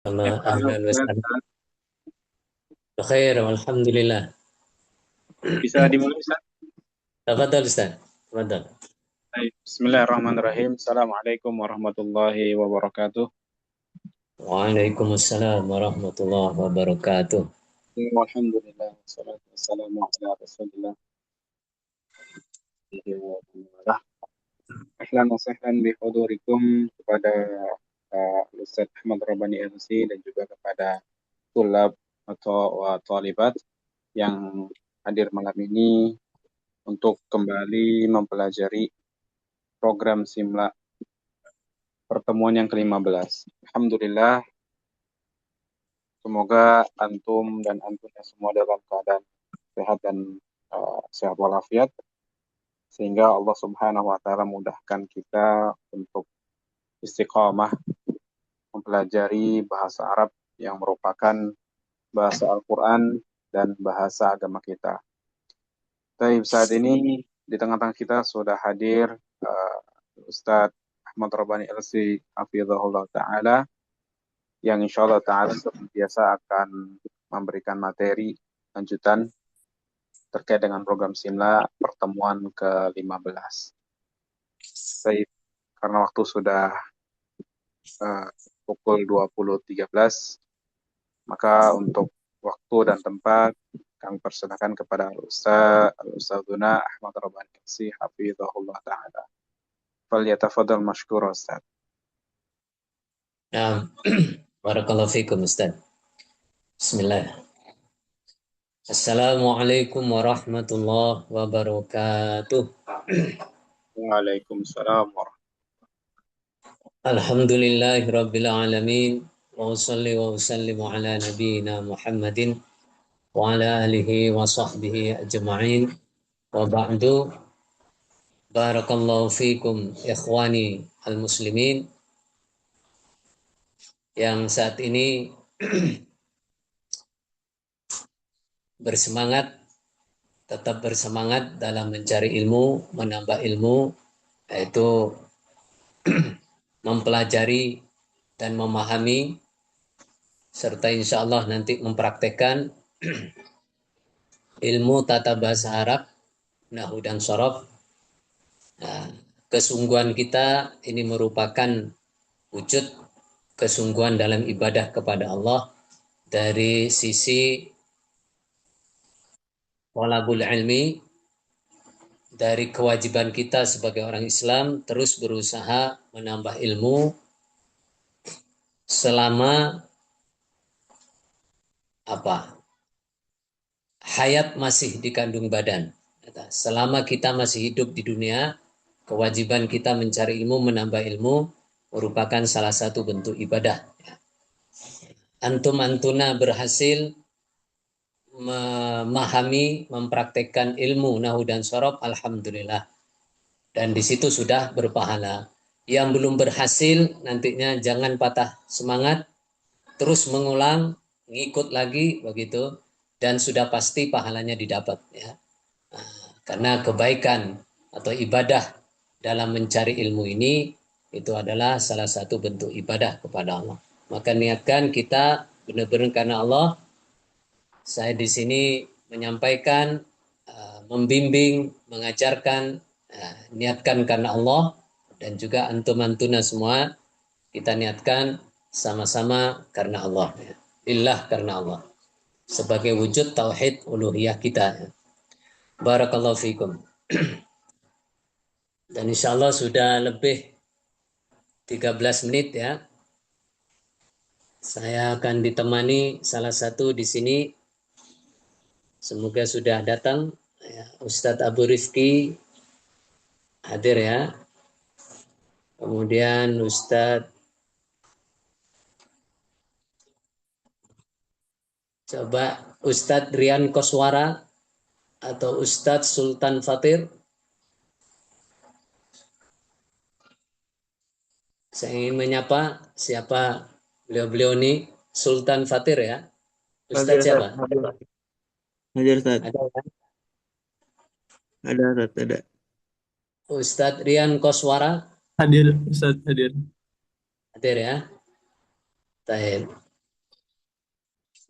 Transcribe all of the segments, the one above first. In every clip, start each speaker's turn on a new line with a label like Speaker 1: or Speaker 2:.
Speaker 1: Sama
Speaker 2: Halo,
Speaker 1: ahlan wa sahlan.
Speaker 2: Ustaz.
Speaker 1: Khair, alhamdulillah.
Speaker 2: Bisa dimulai, Ustaz?
Speaker 1: Tafadhal Ustaz. Tafadhal.
Speaker 2: Baik. Bismillahirrahmanirrahim. Assalamualaikum warahmatullahi wabarakatuh.
Speaker 1: Waalaikumsalam warahmatullahi wabarakatuh.
Speaker 2: Alhamdulillah, wassalatu wassalamu ala rasulillah. Ahlan wa sahlan bihudurikum kepada Ustaz Ahmad Rabbani LC dan juga kepada tulab atau talibat yang hadir malam ini untuk kembali mempelajari program Simla pertemuan yang ke-15. Alhamdulillah, semoga antum dan antumnya semua dalam keadaan sehat dan sehat walafiat sehingga Allah Subhanahu wa taala mudahkan kita untuk istiqamah mempelajari bahasa Arab yang merupakan bahasa Al-Qur'an dan bahasa agama kita. Baik, saat ini di tengah-tengah kita sudah hadir uh, Ustadz Ahmad Rabbani LC Hafizahullah Ta'ala yang insya Allah Ta'ala seperti biasa akan memberikan materi lanjutan terkait dengan program Simla pertemuan ke-15. Baik, karena waktu sudah uh, pukul 20.13, maka untuk waktu dan tempat kami persilakan kepada Al-Ustadzuna Ahmad Rabbani Qasi Hafizahullah Ta'ala. Falyatafadhal mashkur Ustaz.
Speaker 1: Nah, barakallahu fikum Ustaz. Bismillah. Assalamualaikum warahmatullahi wabarakatuh.
Speaker 2: Waalaikumsalam warahmatullahi
Speaker 1: Alhamdulillahi rabbil alamin. Wa usalli wa usallimu ala nabiyyina Muhammadin wa ala alihi wa sahbihi ajma'in. Wa ba'du. Barakallahu fikum ikhwani al-muslimin yang saat ini bersemangat, tetap bersemangat dalam mencari ilmu, menambah ilmu, yaitu mempelajari dan memahami, serta insya Allah nanti mempraktekkan ilmu tata bahasa Arab, Nahwu dan Shorof. Nah, kesungguhan kita ini merupakan wujud kesungguhan dalam ibadah kepada Allah dari sisi talabul ilmi, dari kewajiban kita sebagai orang Islam terus berusaha menambah ilmu selama apa? Hayat masih dikandung badan. Selama kita masih hidup di dunia, kewajiban kita mencari ilmu, menambah ilmu merupakan salah satu bentuk ibadah. Antum antuna berhasil memahami, mempraktekkan ilmu nahu dan sorob, alhamdulillah. Dan di situ sudah berpahala. Yang belum berhasil nantinya jangan patah semangat, terus mengulang, ngikut lagi begitu, dan sudah pasti pahalanya didapat ya. Karena kebaikan atau ibadah dalam mencari ilmu ini itu adalah salah satu bentuk ibadah kepada Allah. Maka niatkan kita benar-benar karena Allah. Saya di sini menyampaikan, membimbing, mengajarkan, niatkan karena Allah, dan juga antum-antuna semua kita niatkan sama-sama karena Allah. Lillah, karena Allah. Sebagai wujud tauhid uluhiyah kita. Barakallahu fikum. Dan insya Allah sudah lebih 13 menit ya. Saya akan ditemani salah satu di sini. Semoga sudah datang. Ya, Ustadz Abu Rizki hadir ya. Kemudian Ustadz, coba Ustadz Rian Koswara atau Ustadz Sultan Fatir. Saya ingin menyapa siapa beliau-beliau ini. Sultan Fatir ya.
Speaker 3: Hadir
Speaker 1: Ustadz
Speaker 3: Ustaz,
Speaker 1: siapa?
Speaker 3: hadir. Hadir Ustaz,
Speaker 1: Ada kan?
Speaker 3: ada Ustaz, ada.
Speaker 1: Ustadz Rian Koswara
Speaker 3: Hadir Ustaz, hadir.
Speaker 1: hadir ya. Baik.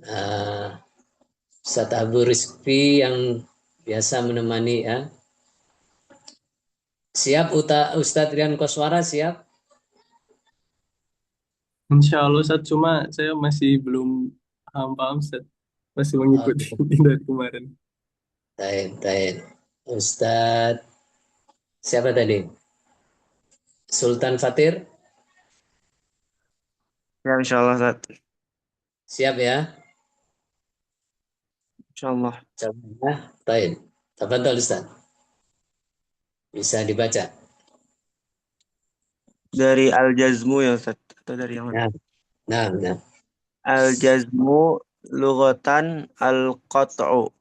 Speaker 1: Nah, Ustadz Abu Rizki yang biasa menemani ya. Siap Ustadz Rian Koswara, siap?
Speaker 4: Insya Allah Ustaz, cuma saya masih belum paham Ustaz. Masih mengikuti
Speaker 1: Oke,
Speaker 4: dari kemarin.
Speaker 1: baik, baik. Ustadz, siapa tadi? Sultan Fatir,
Speaker 3: Ya, insya Allah, Ustaz.
Speaker 1: siap ya?
Speaker 3: Insya Allah.
Speaker 1: Coba, baik. Tafadhol Ustadz, bisa dibaca.
Speaker 3: Dari Al-Jazmu ya, Ustaz. Atau dari yang mana?
Speaker 1: Nah, nah, nah.
Speaker 3: Al-Jazmu lughatan al-qat'u.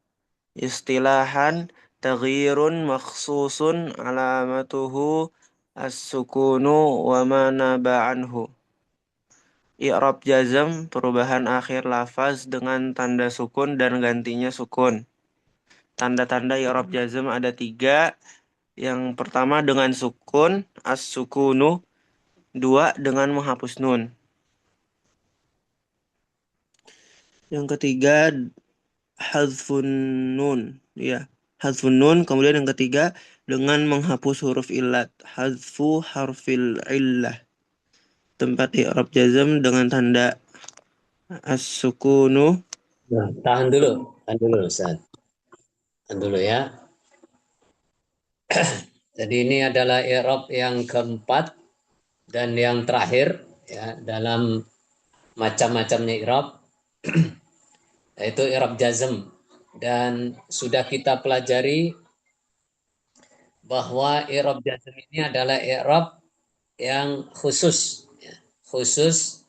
Speaker 3: Istilahan taghyirun makhsusun alamatuhu as-sukunu wa ma naba anhu. I'rab jazm perubahan akhir lafaz dengan tanda sukun dan gantinya sukun. Tanda-tanda i'rab jazm ada 3. Yang pertama dengan sukun as-sukunu, 2 dengan menghapus nun. Yang ketiga hadfun nun, ya. Hadfun nun, kemudian yang ketiga dengan menghapus huruf illat, hadfu harfil illah. Tempat i'rab jazm dengan tanda as-sukunu.
Speaker 1: Nah, tahan dulu Ustadz. Tahan dulu ya. Jadi ini adalah i'rab yang keempat dan yang terakhir ya dalam macam-macamnya i'rab, yaitu i'rab jazm. Dan sudah kita pelajari bahwa i'rab jazm ini adalah i'rab yang khusus ya. Khusus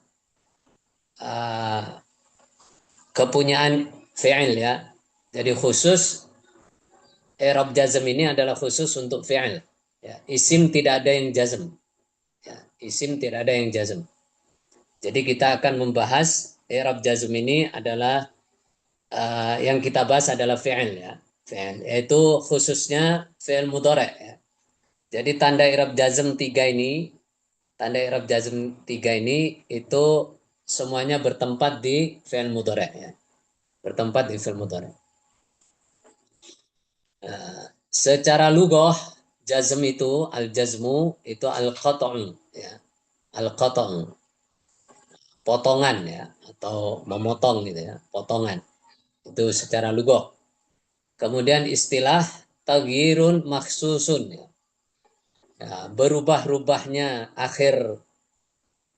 Speaker 1: uh, kepunyaan fi'il ya. Jadi khusus i'rab jazm ini adalah khusus untuk fi'il. Ya, isim tidak ada yang jazm. Ya, isim tidak ada yang jazm. Jadi kita akan membahas i'rab jazm ini adalah yang kita bahas adalah fi'il ya. Fi'il yaitu khususnya fi'il mudhari' ya. Jadi tanda i'rab jazm tiga ini itu semuanya bertempat di fi'il mudhari' ya. Bertempat di fi'il mudhari'. Secara lughah jazm itu al-jazmu itu al-qat'u ya. Al-qat'u potongan ya atau memotong gitu ya, potongan. Itu secara lughah. Kemudian istilah taghyirun maksusun ya. Ya, berubah-rubahnya akhir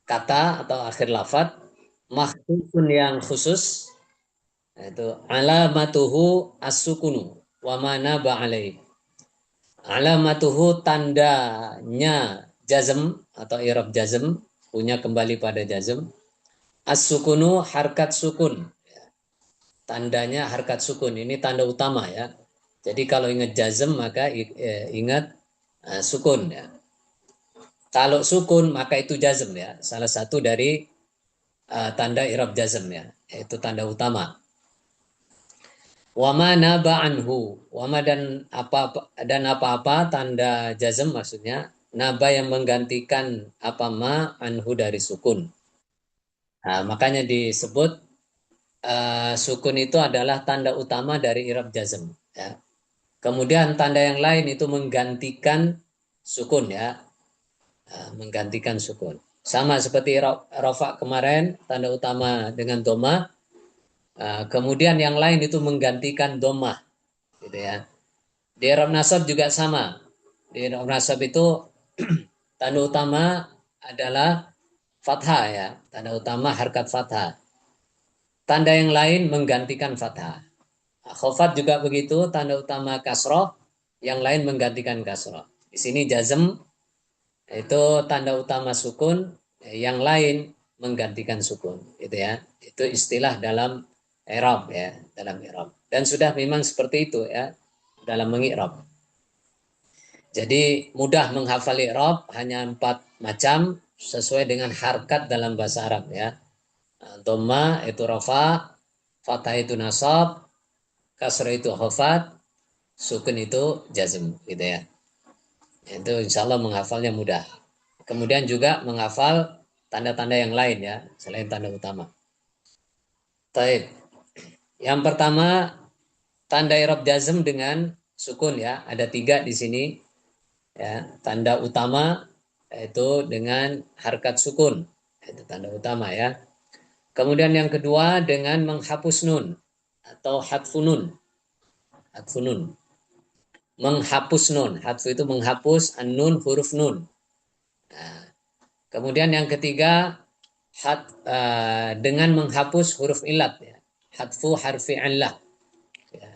Speaker 1: kata atau akhir lafad maksusun yang khusus yaitu alamatuhu as-sukunu wa mana ba'alai. Alamatuhu tandanya jazm atau i'rab jazm punya kembali pada jazm. As-sukunu harkat sukun. Tandanya harkat sukun. Ini tanda utama ya. Jadi kalau ingat jazm maka ingat sukun ya. Kalau sukun maka itu jazm ya. Salah satu dari tanda i'rab jazm ya. Yaitu tanda utama. Wama naba anhu. Wama dan apa-apa tanda jazm maksudnya naba yang menggantikan apa ma anhu dari sukun. Nah, makanya disebut sukun itu adalah tanda utama dari i'rab jazm ya. Kemudian tanda yang lain itu menggantikan sukun ya. Menggantikan sukun. Sama seperti rafa kemarin tanda utama dengan doma. Kemudian yang lain itu menggantikan doma gitu ya. Di i'rab nasab juga sama. Di i'rab nasab itu tanda utama adalah fathah ya. Tanda utama harkat fathah. Tanda yang lain menggantikan fathah. Khofat juga begitu, tanda utama kasroh, yang lain menggantikan kasroh. Di sini jazm itu tanda utama sukun, yang lain menggantikan sukun, gitu ya. Itu istilah dalam i'rab ya, dalam i'rab. Dan sudah memang seperti itu ya dalam mengi'rab. Jadi mudah menghafal i'rab hanya 4 macam sesuai dengan harkat dalam bahasa Arab ya. Dhamma itu rafa, fathah itu nasab, kasrah itu khafat, sukun itu jazm gitu ya. Itu insya Allah menghafalnya mudah. Kemudian juga menghafal tanda-tanda yang lain ya, selain tanda utama. Baik. Yang pertama tanda i'rab jazm dengan sukun ya. Ada 3 di sini. Ya, tanda utama yaitu dengan harkat sukun. Itu tanda utama ya. Kemudian yang kedua dengan menghapus nun atau hadfun nun. Hadfun nun. Menghapus nun. Hadfu itu menghapus an-nun huruf nun. Nah, kemudian yang ketiga dengan menghapus huruf ilat ya. Hadfu harfi illah. Ya.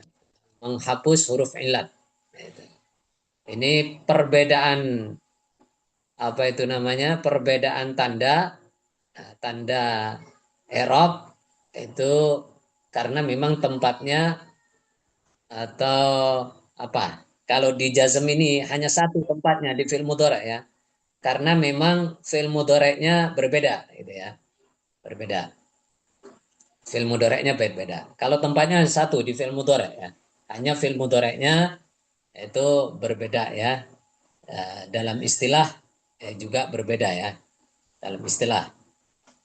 Speaker 1: Menghapus huruf ilat. Ini perbedaan apa itu namanya? Perbedaan tanda tanda i'rab itu karena memang tempatnya atau apa? Kalau di jazm ini hanya satu tempatnya di fi'il mudhari ya. Karena memang fi'il mudhari'nya berbeda gitu ya. Berbeda. Fi'il mudhari'nya berbeda. Kalau tempatnya satu di fi'il mudhari' ya. Hanya fi'il mudhari'nya itu berbeda ya. Dalam istilah juga berbeda ya. Dalam istilah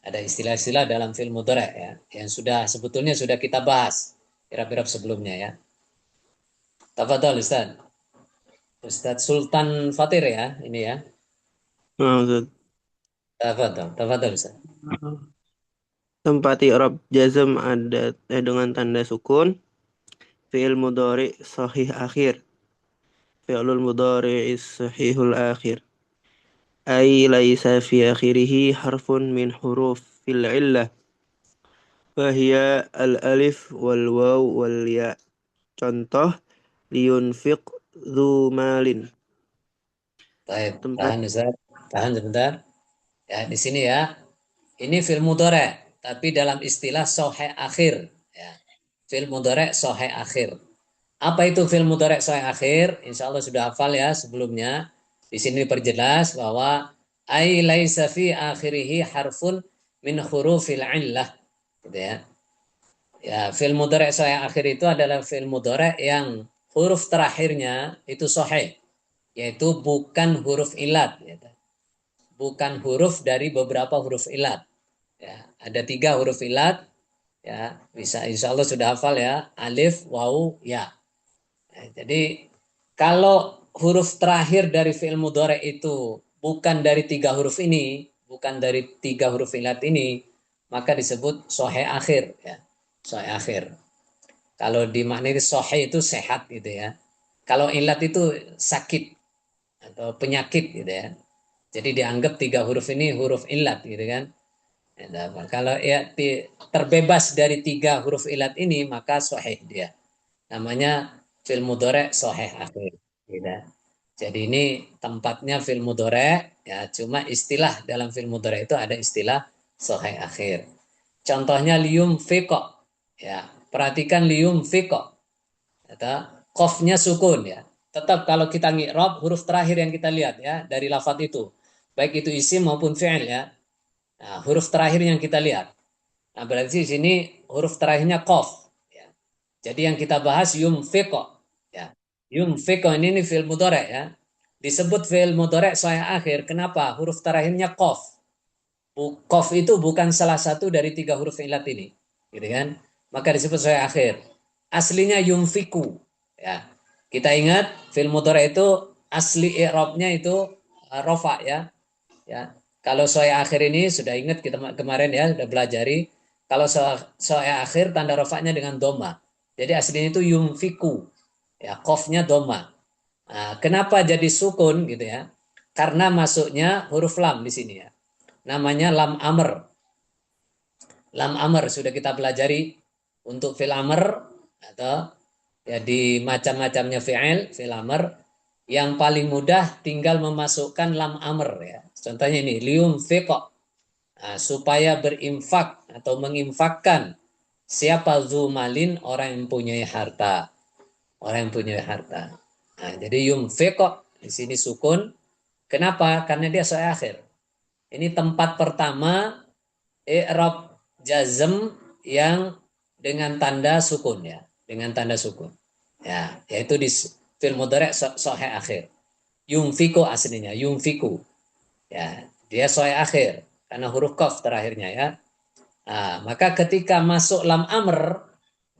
Speaker 1: ada istilah-istilah dalam fi'il mudhari' ya yang sebetulnya sudah kita bahas irab-irab sebelumnya ya. Tafadhol Ustaz. Ustaz Sultan Fatir ya ini ya.
Speaker 3: Nah, Ustaz.
Speaker 1: Tafadhol Ustaz.
Speaker 3: Tempat i'rab jazm ada dengan tanda sukun. Fi'il mudhari sahih akhir. Fi'lul mudhari sahihul akhir. Ay laisa fi akhirihi harfun min huruf fil illah. Fahiya al-alif wal waw wal ya. Contoh liyunfiq dzu malin.
Speaker 1: Baik,
Speaker 3: Tempat
Speaker 1: tahan Ustaz. Tahan sebentar. Ya, di sini ya. Ini fi'il mudhari, tapi dalam istilah sahih akhir ya. Fi'il mudhari sahih akhir. Apa itu fi'il mudhari sahih akhir? Insya Allah sudah hafal ya sebelumnya. Di sini diperjelas bahwa ai laisa fi akhirihi harfun min hurufil illah gitu ya. Ya, fi'il mudhari sahih akhir itu adalah fi'il mudhari yang huruf terakhirnya itu sahih, yaitu bukan huruf ilat gitu. Bukan huruf dari beberapa huruf ilat. Ya, ada 3 huruf ilat ya, bisa insya Allah sudah hafal ya, alif, waw, ya. Nah, jadi kalau huruf terakhir dari fi'il mudhari itu bukan dari 3 huruf ini, bukan dari 3 huruf ilat ini, maka disebut sahih akhir ya. Sahih akhir. Kalau dimaknai sahih itu sehat gitu ya. Kalau ilat itu sakit atau penyakit gitu ya. Jadi dianggap 3 huruf ini huruf ilat gitu kan. Kalau ya terbebas dari 3 huruf ilat ini maka sahih dia. Namanya fi'il mudhari sahih akhir. Gitu. Jadi ini tempatnya fi'il mudhari ya, cuma istilah dalam fi'il mudhari itu ada istilah sahih akhir. Contohnya lium fiqo. Ya, perhatikan lium fiqo. Atau qafnya sukun ya. Tetap kalau kita ngi'rab huruf terakhir yang kita lihat ya dari lafaz itu. Baik itu isim maupun fi'il ya. Nah, huruf terakhir yang kita lihat. Nah, berarti di sini huruf terakhirnya qaf ya. Jadi yang kita bahas yumfiqo ya. Yumfiqo ini fi'il mudhari ya. Disebut fi'il mudhari sahih akhir. Kenapa? Huruf terakhirnya qaf. Qaf itu bukan salah satu dari 3 huruf ilat ini. Gitu kan? Maka disebut sahih akhir. Aslinya yumfiku ya. Kita ingat fi'il mudhari itu asli i'rabnya itu rafa ya. Ya. Kalau sahih akhir ini sudah ingat kita kemarin ya sudah belajari. Kalau sahih akhir tanda rafanya dengan doma. Jadi aslinya itu yumfiku. Ya, qafnya doma. Nah, kenapa jadi sukun gitu ya? Karena masuknya huruf lam di sini ya. Namanya lam amr. Lam amr sudah kita pelajari untuk fi'il amr atau ya di macam-macamnya fi'il amr yang paling mudah tinggal memasukkan lam amr ya. Contohnya ini lium fiqo. Nah, supaya berinfak atau menginfakkan siapa zumalin orang yang punya harta. Orang yang punya harta. Nah, jadi yumfiqo di sini sukun. Kenapa? Karena dia sahih akhir. Ini tempat pertama i'rab jazm yang dengan tanda sukun ya, dengan tanda sukun. Ya, yaitu di fi'il mudhari sahih akhir. Yumfiku aslinya, yumfiku. Ya, dia sahih akhir karena huruf qaf terakhirnya ya. Nah, maka ketika masuk lam amr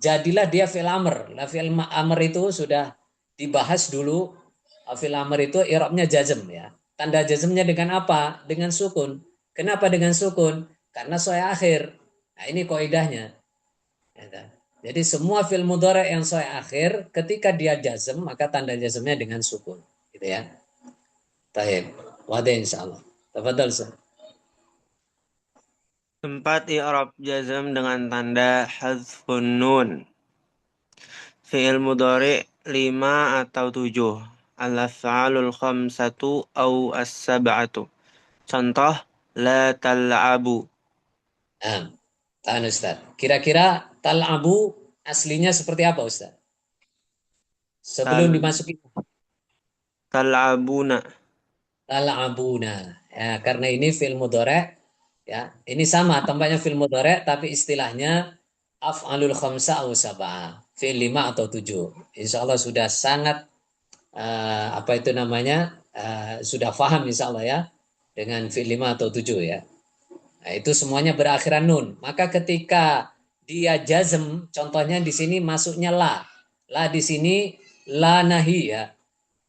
Speaker 1: jadilah dia fi'il amr. Nah, fi'il amr itu sudah dibahas dulu. Fi'il amr itu i'rabnya jazm ya. Tanda jazmnya dengan apa? Dengan sukun. Kenapa dengan sukun? Karena soi akhir. Nah, ini kaidahnya. Jadi semua fi'il mudhari yang soi akhir ketika dia jazm maka tanda jazmnya dengan sukun. Gitu ya. Baik. Wadah insyaallah. Tafadhal Ustaz.
Speaker 3: Tempat i'rab jazm dengan tanda hadzfun nun. Fi'il mudhari 5 atau 7. Al-af'alul khamsatu au as-sab'atu. Contoh, la tal'abu.
Speaker 1: Nah, tahan Ustaz. Kira-kira tal'abu aslinya seperti apa Ustaz? Sebelum
Speaker 3: Tal
Speaker 1: dimasuki
Speaker 3: tal'abuna.
Speaker 1: tal'abuna. Ya, karena ini fi'il mudhari ya. Ini sama tampaknya fi'il mudhari tapi istilahnya af'alul khamsa au sab'ah. Fi'il 5 atau 7. Insya Allah sudah sangat apa itu namanya? Sudah paham insya Allah ya dengan fi'il 5 atau 7 ya. Nah, itu semuanya berakhiran nun. Maka ketika dia jazm, contohnya di sini masuknya la. La di sini la nahi ya.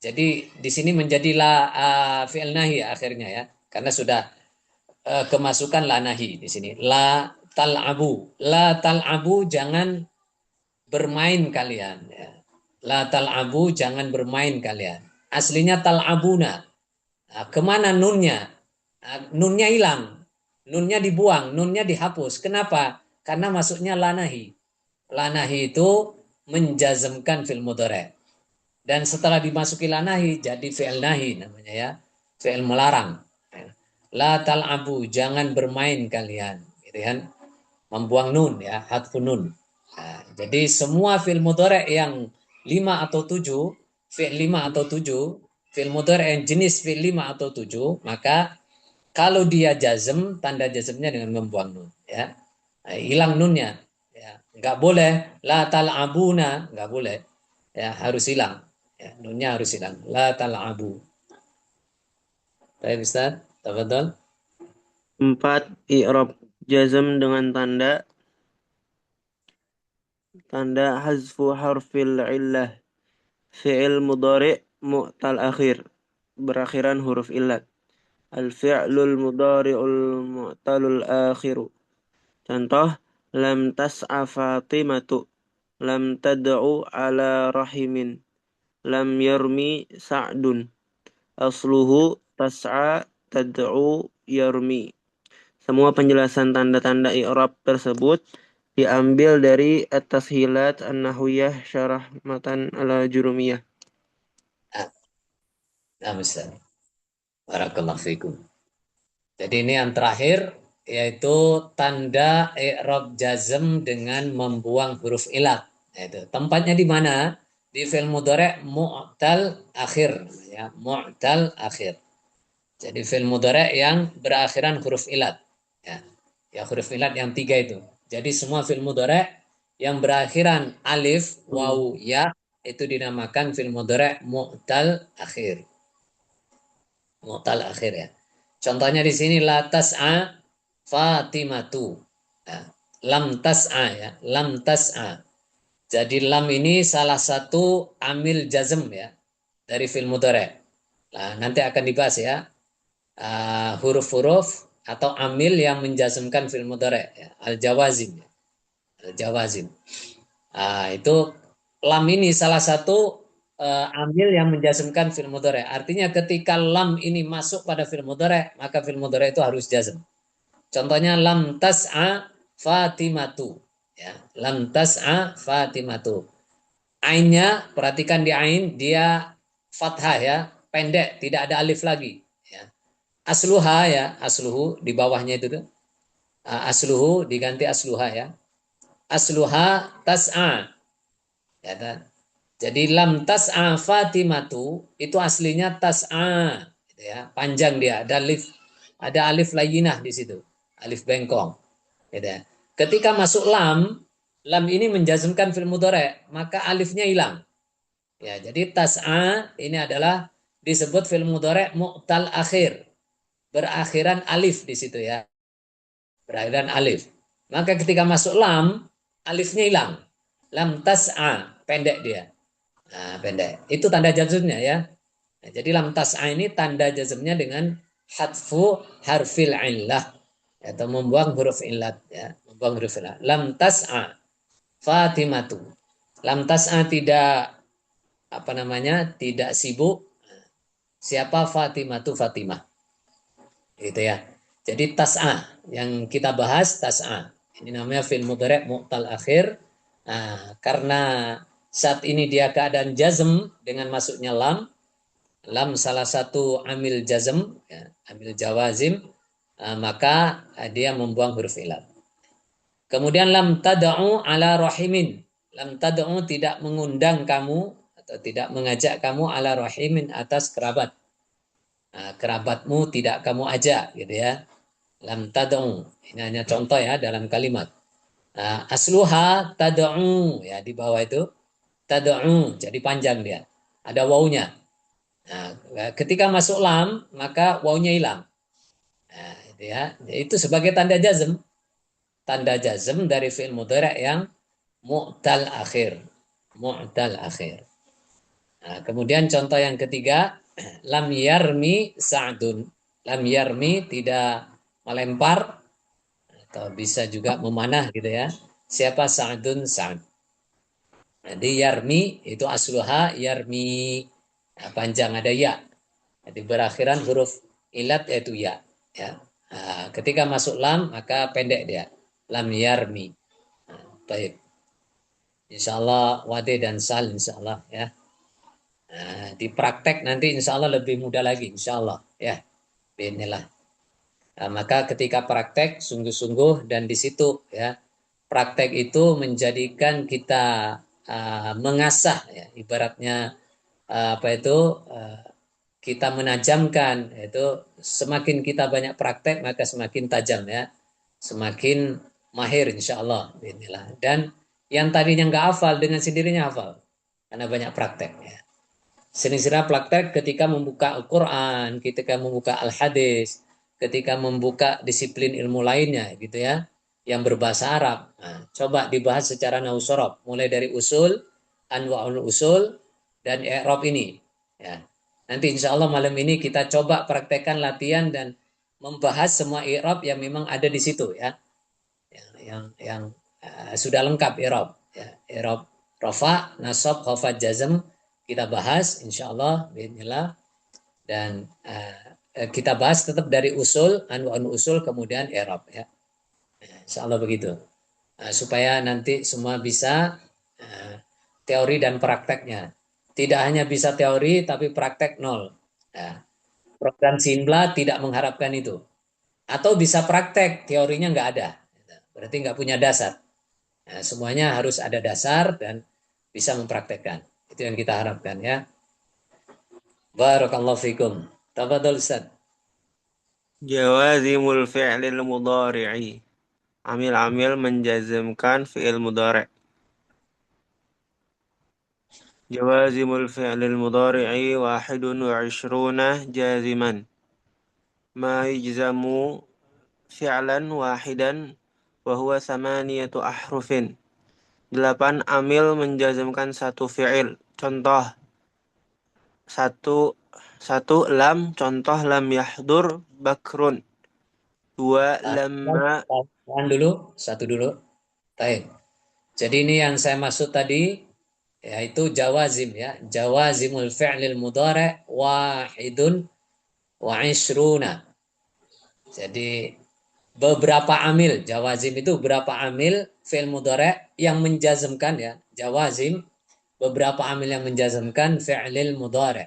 Speaker 1: Jadi di sini menjadi la fi'il nahi ya, akhirnya ya. Karena sudah kemasukan la nahi di sini. La tal'abu. La tal'abu jangan bermain kalian ya. La tal'abu jangan bermain kalian. Aslinya tal'abuna. Nah, kemana nunnya? Nah, nunnya hilang. Nunnya dibuang, nunnya dihapus. Kenapa? Karena masuknya lanahi. Lanahi itu menjazmkan fi'il mudhari. Dan setelah dimasuki lanahi jadi fi'il nahi namanya ya. Fi'il melarang. La tal'abu, jangan bermain kalian. Gitu kan? Membuang nun ya, hadfun nun. Nah, jadi semua fi'il mudhari yang 5 atau 7, fi'il 5 atau 7, fi'il mudhari yang jenis fi'il 5 atau 7, maka kalau dia jazm, tanda jazmnya dengan membuang nun ya. Nah, hilang nunnya ya. Enggak boleh la tal'abuna, enggak boleh. Ya, harus hilang. Ya, nunnya harus hilang. La tal'abu. Baik Ustaz, tafadhol.
Speaker 3: 4. I'rab jazm dengan tanda hazfu harfil illah. Fi'il mudhari mu'tal akhir. Berakhiran huruf illat. Al-fi'lul mudhari'ul mu'talul akhiru. Contoh, lam tas'a Fatimatu. Lam tad'u ala rahimin. Lam yarmi Sa'dun. Asluhu tas'a tad'u yarmi. Semua penjelasan tanda-tanda i'rab tersebut diambil dari At-Tashilat An-Nahwiyah Syarah Matan Al-Jurumiyah.
Speaker 1: Nah, Ustaz. Barakallahu fikum. Jadi ini yang terakhir yaitu tanda i'rab jazm dengan membuang huruf ilat. Itu tempatnya di mana? Di fi'il mudhari mu'tal akhir ya, mu'tal akhir. Jadi fi'il mudhari yang berakhiran huruf ilat. Ya. Ya huruf ilat yang 3 itu. Jadi semua fi'il mudhari yang berakhiran alif, waw, ya itu dinamakan fi'il mudhari mu'tal akhir. Mu'tal akhir ya. Contohnya di sini la tas'a Fatimatu. Nah, lam tas'a ya, lam tas'a. Jadi lam ini salah satu amil jazm ya dari fi'il mudhari. Nah, nanti akan dibahas ya. Huruf-huruf atau amil yang menjazmkan fi'il mudhari ya. Al-jawazim. Ya. Al-jawazim. Itu lam ini salah satu amil yang menjazmkan fi'il mudhari. Artinya ketika lam ini masuk pada fi'il mudhari, maka fi'il mudhari itu harus jazm. Contohnya lam tas'a Fatimatu. Ya, lam tas'a Fatimatu. Ainnya, perhatikan di ain, dia fathah ya, pendek, tidak ada alif lagi. Ya. Asluha ya, asluhu di bawahnya itu tuh. Asluhu diganti asluha ya. Asluha tas'a. Ya, kan? Jadi lam tas'a Fatimatu itu aslinya tas'a, gitu ya. Panjang dia, ada alif layyinah di situ, alif bengkong, gitu ya. Ketika masuk lam ini menjazmkan fi'il mudhari, maka alifnya hilang. Ya, jadi tas'a ini adalah disebut fi'il mudhari mu'tal akhir, berakhiran alif di situ ya, berakhiran alif. Maka ketika masuk lam, alifnya hilang. Lam tas'a, pendek dia. Nah, pendek. Itu tanda jazmnya ya. Nah, jadi lam tas'a ini tanda jazmnya dengan hadfu harfil illah atau membuang huruf illat ya, membuang huruf illat. Lam tas'a Fatimatu. Lam tas'a tidak apa namanya? Tidak sibuk. Siapa Fatimatu Fatimah? Gitu ya. Jadi tas'a yang kita bahas tas'a. Ini namanya fi'il mudhari' mu'tal akhir. Nah, karena saat ini dia keadaan jazm dengan masuknya lam, lam salah satu amil jazm, ya, amil jawazim, maka dia membuang huruf ilat. Kemudian lam tad'u ala rahimin. Lam tad'u tidak mengundang kamu atau tidak mengajak kamu ala rahimin atas kerabat. Nah, kerabatmu tidak kamu ajak gitu ya. Lam tad'u. Ini hanya contoh ya dalam kalimat. Nah, asluha tad'u ya di bawah itu tad'u jadi panjang dia. Ada wawunya. Nah, ketika masuk lam maka wawunya hilang. Nah, itu ya. Itu sebagai tanda jazm. Tanda jazm dari fi'il mudhari' yang mu'tal akhir. Mu'tal akhir. Nah, kemudian contoh yang ketiga, lam yarmi sa'dun. Lam yarmi tidak melempar atau bisa juga memanah gitu ya. Siapa Sa'dun Sa'd. Jadi yarmi itu asluha yarmi. Nah, panjang ada ya. Jadi berakhiran huruf ilat yaitu ya. Ya. Nah, ketika masuk lam maka pendek dia. Lam yarmi. Nah, baik. Insyaallah wade dan sal insyaallah ya. Nah, di praktek nanti insyaallah lebih mudah lagi insyaallah ya. Inilah. Nah, maka ketika praktek sungguh-sungguh dan di situ ya praktek itu menjadikan kita mengasah ya ibaratnya apa itu kita menajamkan itu semakin kita banyak praktek maka semakin tajam ya semakin mahir insyaallah inilah dan yang tadinya nggak hafal dengan sendirinya hafal karena banyak praktek ya. Sering-sering praktek ketika membuka Al-Quran, ketika membuka Al-Hadis, ketika membuka disiplin ilmu lainnya gitu ya, yang berbahasa Arab. Nah, coba dibahas secara nausorob, mulai dari usul, anwa'ul usul, dan i'rab ini. Ya. Nanti insya Allah malam ini kita coba praktekkan latihan dan membahas semua i'rab yang memang ada di situ ya, yang sudah lengkap i'rab. Ya, i'rab rafa, nasab, khafad, jazm kita bahas insyaallah bismillah dan kita bahas tetap dari usul anwa'un usul kemudian i'rab ya. Insyaallah begitu. Supaya nanti semua bisa teori dan prakteknya. Tidak hanya bisa teori tapi praktek nol. Ya. Program Sinbla tidak mengharapkan itu. Atau bisa praktek, teorinya nggak ada. Berarti nggak punya dasar. Nah, semuanya harus ada dasar dan bisa mempraktekkan. Itu yang kita harapkan ya. Barakallahu fikum. Tafadhol Ustaz.
Speaker 3: Jawazimul fi'lil mudhari'i. Amil-amil menjazmkan fi'il mudhari'. Jawazimul fi'lil mudhari'i wahidun wa ishruna jaziman. Ma yujzamu fi'lan wahidan wa huwa samaniyatu ahrufin. 8 amil menjazmkan satu fi'il. Contoh satu lam, contoh lam yahdur bakrun. 2 lamma.
Speaker 1: Tahan dulu, satu dulu. Baik. Jadi ini yang saya maksud tadi yaitu jawazim ya. Jawazimul fi'lil mudhari' wahidun wa ishruna. Jadi beberapa amil, jawazim itu beberapa amil fi'il mudhari' yang menjazmkan ya. Jawazim beberapa amil yang menjazmkan fi'lil mudhari'.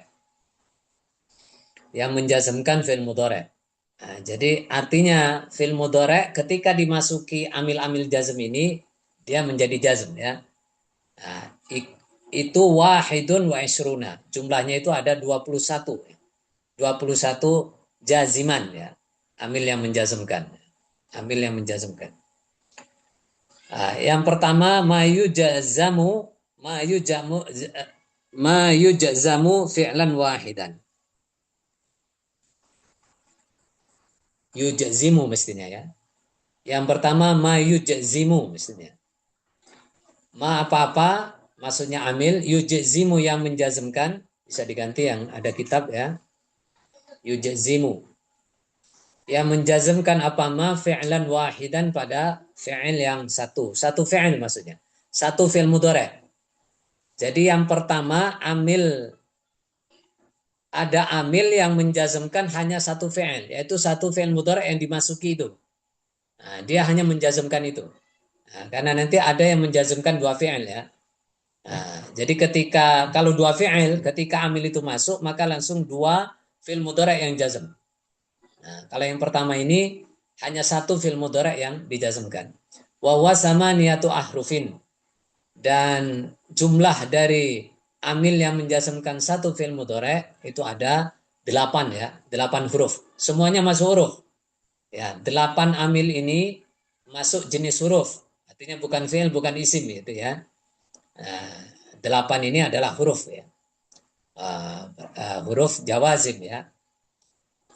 Speaker 1: Yang menjazmkan fi'il mudhari'. Nah, jadi artinya fi'il mudhari' ketika dimasuki amil-amil jazm ini dia menjadi jazm ya. Nah, itu wahidun wa isruna. Jumlahnya itu ada 21. 21 jaziman ya. Amil yang menjazmkan. Amil yang menjazmkan. Nah, yang pertama ma yujzamu fi'lan wahidan. Yujzimu mestinya ya. Yang pertama ma yujzimu mestinya. Ma apa-apa, maksudnya amil, yujzimu yang menjazmkan, bisa diganti yang ada kitab ya, yujzimu. Yang menjazmkan apa ma fi'lan wahidan pada fi'il yang satu. Satu fi'il maksudnya. Satu fi'il mudhari'. Jadi yang pertama ada amil yang menjazmkan hanya satu fi'il, yaitu satu fi'il mudhari' yang dimasuki itu. Nah, dia hanya menjazmkan itu. Nah, karena nanti ada yang menjazmkan dua fi'il ya. Nah, jadi kalau dua fi'il, ketika amil itu masuk, maka langsung dua fi'il mudhari' yang jazm. Nah, kalau yang pertama ini hanya satu fi'il mudhari' yang dijazmkan. Wa huwa samaniyatu ahrufin. Dan jumlah dari amil yang menjazmkan satu fi'il mudhari' itu ada 8 ya, 8 huruf. Semuanya masuk huruf. Ya, 8 amil ini masuk jenis huruf. Artinya bukan fi'il, bukan isim itu ya. Nah, 8 ini adalah huruf ya. Huruf jawazim ya.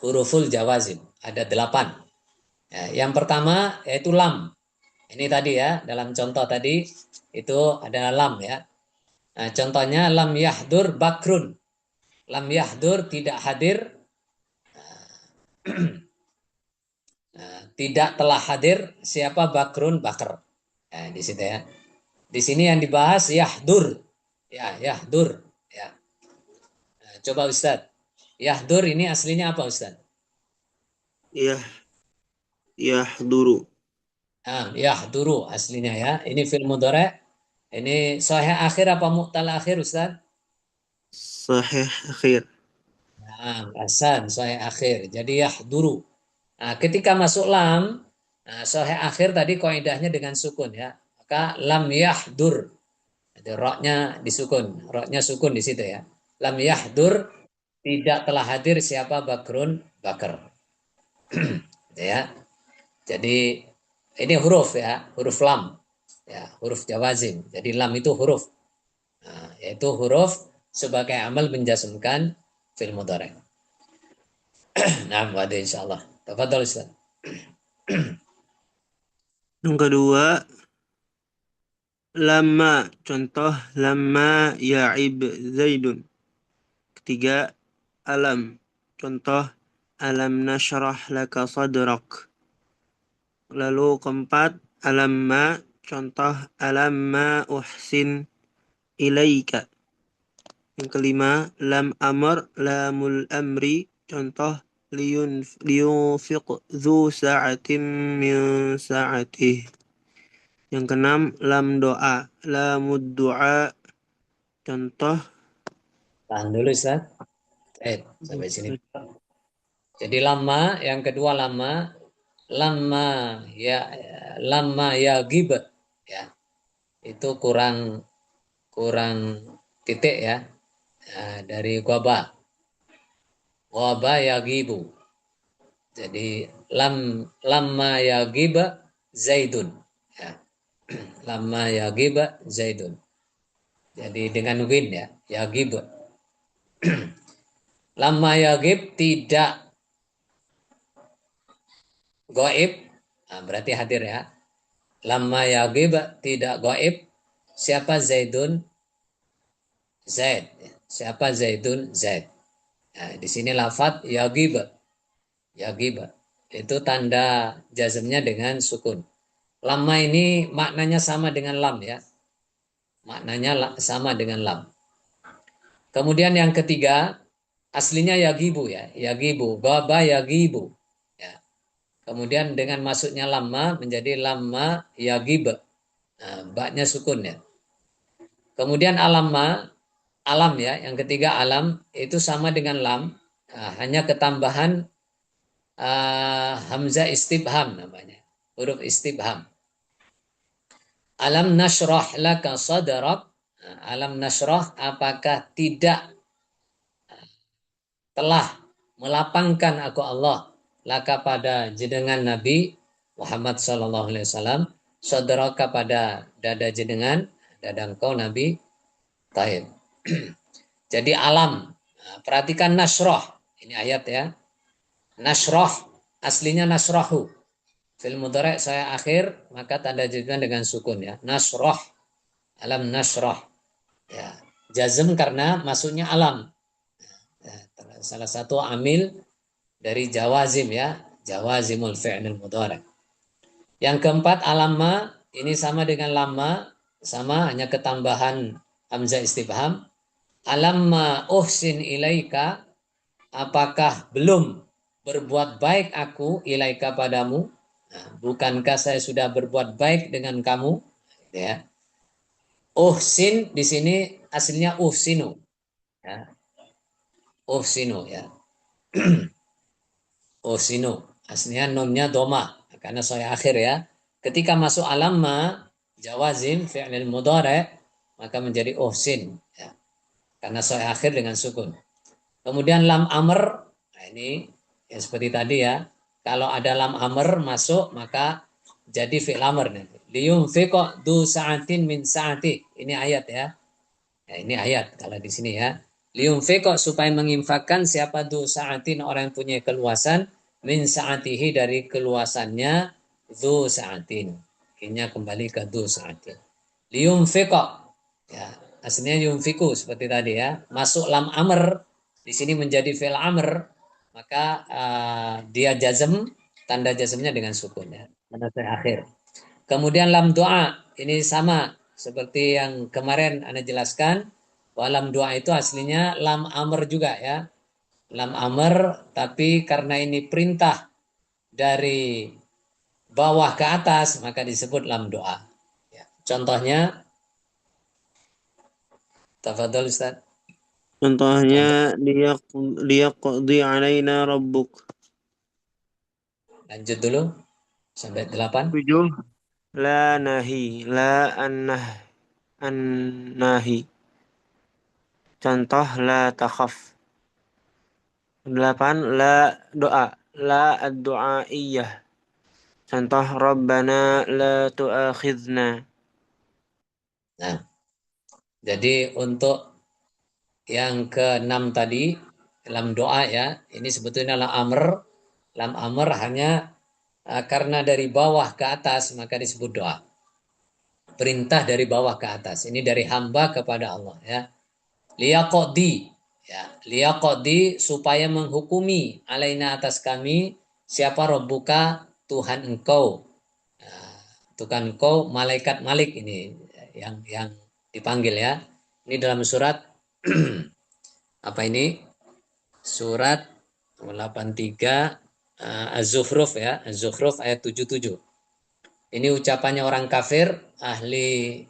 Speaker 1: Huruful jawazim. Ada 8. Ya, yang pertama yaitu lam. Ini tadi ya, dalam contoh tadi itu ada lam ya. Nah, contohnya lam yahdur bakrun. Lam yahdur tidak hadir. Tidak telah hadir siapa bakrun bakr. Nah, di situ ya. Di sini yang dibahas yahdur. Ya, yahdur ya. Nah, coba Ustaz. Yahdur ini aslinya apa Ustaz?
Speaker 3: Yahduru.
Speaker 1: Yahduru aslinya ya. Ini fi'il mudhari'. Ini sahih akhir apa mu'tal akhir Ustaz?
Speaker 3: Sahih akhir.
Speaker 1: Hasan sahih akhir. Jadi yahduru. Nah, ketika masuk lam, sahih akhir tadi kaidahnya dengan sukun ya. Maka lam yahdur. Jadi roknya disukun. Roknya sukun di situ ya. Lam yahdur, tidak telah hadir siapa bakrun bakar. Ya. Jadi ini huruf ya, huruf lam. Ya, huruf jawazim. Jadi lam itu huruf. Nah, yaitu huruf sebagai amal menjazmkan fi'il mudhari'. Nah, ada insyaallah. Tafadhol Ustaz.
Speaker 3: Yang kedua, lama. Contoh, lama ya'ib Zaidun. Ketiga, alam. Contoh, alam nashrah laka sadrak. Lalu keempat, alamma. Contoh, alamma uhsin ilaika. Yang kelima, lam amr, lamul amri. Contoh, liyunfiq dhu sa'atin min sa'atih. Yang keenam, lam doa, lamud doa. Contoh,
Speaker 1: Tahan dulu Ustaz. Sampai sini. Jadi lama, yang kedua lama ya gib ya. Itu kurang titik ya. Dari Waba ya gibu. Jadi lama ya giba Zaidun. Ya. Lama ya giba Zaidun. Jadi dengan win ya giba. Lama ya gib tidak goib, berarti hadir ya. Lama ya gib tidak goib. Siapa Zaidun? Zaid. Siapa Zaidun? Zaid. Nah, di sini lafadz ya gib. Ya gib. Itu tanda jazmnya dengan sukun. Lama ini maknanya sama dengan lam ya. Maknanya sama dengan lam. Kemudian yang ketiga, aslinya yagibu ya. Yagibu. Gaba yagibu. Ya. Kemudian dengan masuknya lama menjadi lama yagib. Nah, baknya sukun ya. Kemudian alam ya. Yang ketiga alam itu sama dengan lam. Nah, hanya ketambahan hamzah istibham namanya. Huruf istibham. Alam nashrah laka sadrak. Alam nashrah, apakah tidak telah melapangkan aku Allah laka pada jenengan Nabi Muhammad sallallahu alaihi wasallam, sadraka pada dada jenengan, dada engkau Nabi. Taib. Jadi alam. Perhatikan nashrah. Ini ayat ya. Nashrah aslinya nasrahu. Fil mudhari' saya akhir, maka tanda jazmnya dengan sukun ya. Nashrah. Alam nashrah. Ya, jazm karena masuknya alam. Ya, salah satu amil dari jawazim ya, jawazimul fi'lil mudhari'. Yang keempat alamma, ini sama dengan lama, sama hanya ketambahan hamzah istifham. Alamma uhsin ilaika, apakah belum berbuat baik aku ilaika padamu? Nah, bukankah saya sudah berbuat baik dengan kamu? Ya. Uhsin di sini aslinya uhsinu. Ya. Uhsinu ya. Uhsinu. Aslinya nunnya doma karena saya akhir ya. Ketika masuk alamma jawazim fi'lil mudhari' maka menjadi uhsin ya. Karena saya akhir dengan sukun. Kemudian lam amr, nah ini ya seperti tadi ya. Kalau ada lam amr masuk maka jadi fi'il amr nanti. Liyunfiq du sa'atin min sa'ati. Ini ayat ya. Ya ini ayat kalau di sini ya. Liyunfiq supaya menginfakkan siapa du sa'atin orang yang punya keluasan min sa'atihi dari keluasannya du sa'atin. Akhirnya kembali ke du sa'atin. Liyunfiq ya aslinya yunfiku seperti tadi ya. Masuk lam amr di sini menjadi fi'il amr maka dia jazm tanda jazmnya dengan sukun ya. Tanda akhir. Kemudian lam doa ini sama seperti yang kemarin Anda jelaskan bahwa lam doa itu aslinya lam amr juga ya. Lam amr tapi karena ini perintah dari bawah ke atas maka disebut lam doa. Ya. Contohnya, tafadhol Ustaz.
Speaker 3: Contohnya liyaqdi alaina rabbuk.
Speaker 1: Lanjut dulu sampai 8.
Speaker 3: 7. La nahi, la an nahi. Contoh la takhaf. 8. La doa, la ad-du'aiyah. Contoh Rabbana la tu'akhidna.
Speaker 1: Nah, jadi untuk yang ke-6 tadi dalam doa ya, ini sebetulnya lam amr. Lam amr hanya karena dari bawah ke atas maka disebut doa. Perintah dari bawah ke atas. Ini dari hamba kepada Allah ya. Liyaqdi ya, liyaqdi supaya menghukumi alaina atas kami siapa Rabbuka Tuhan engkau. Nah, Tuhan engkau malaikat Malik ini yang dipanggil ya. Ini dalam surat apa ini? Surat 83 Az-Zukhruf ya, Az-Zukhruf ayat 77. Ini ucapannya orang kafir ahli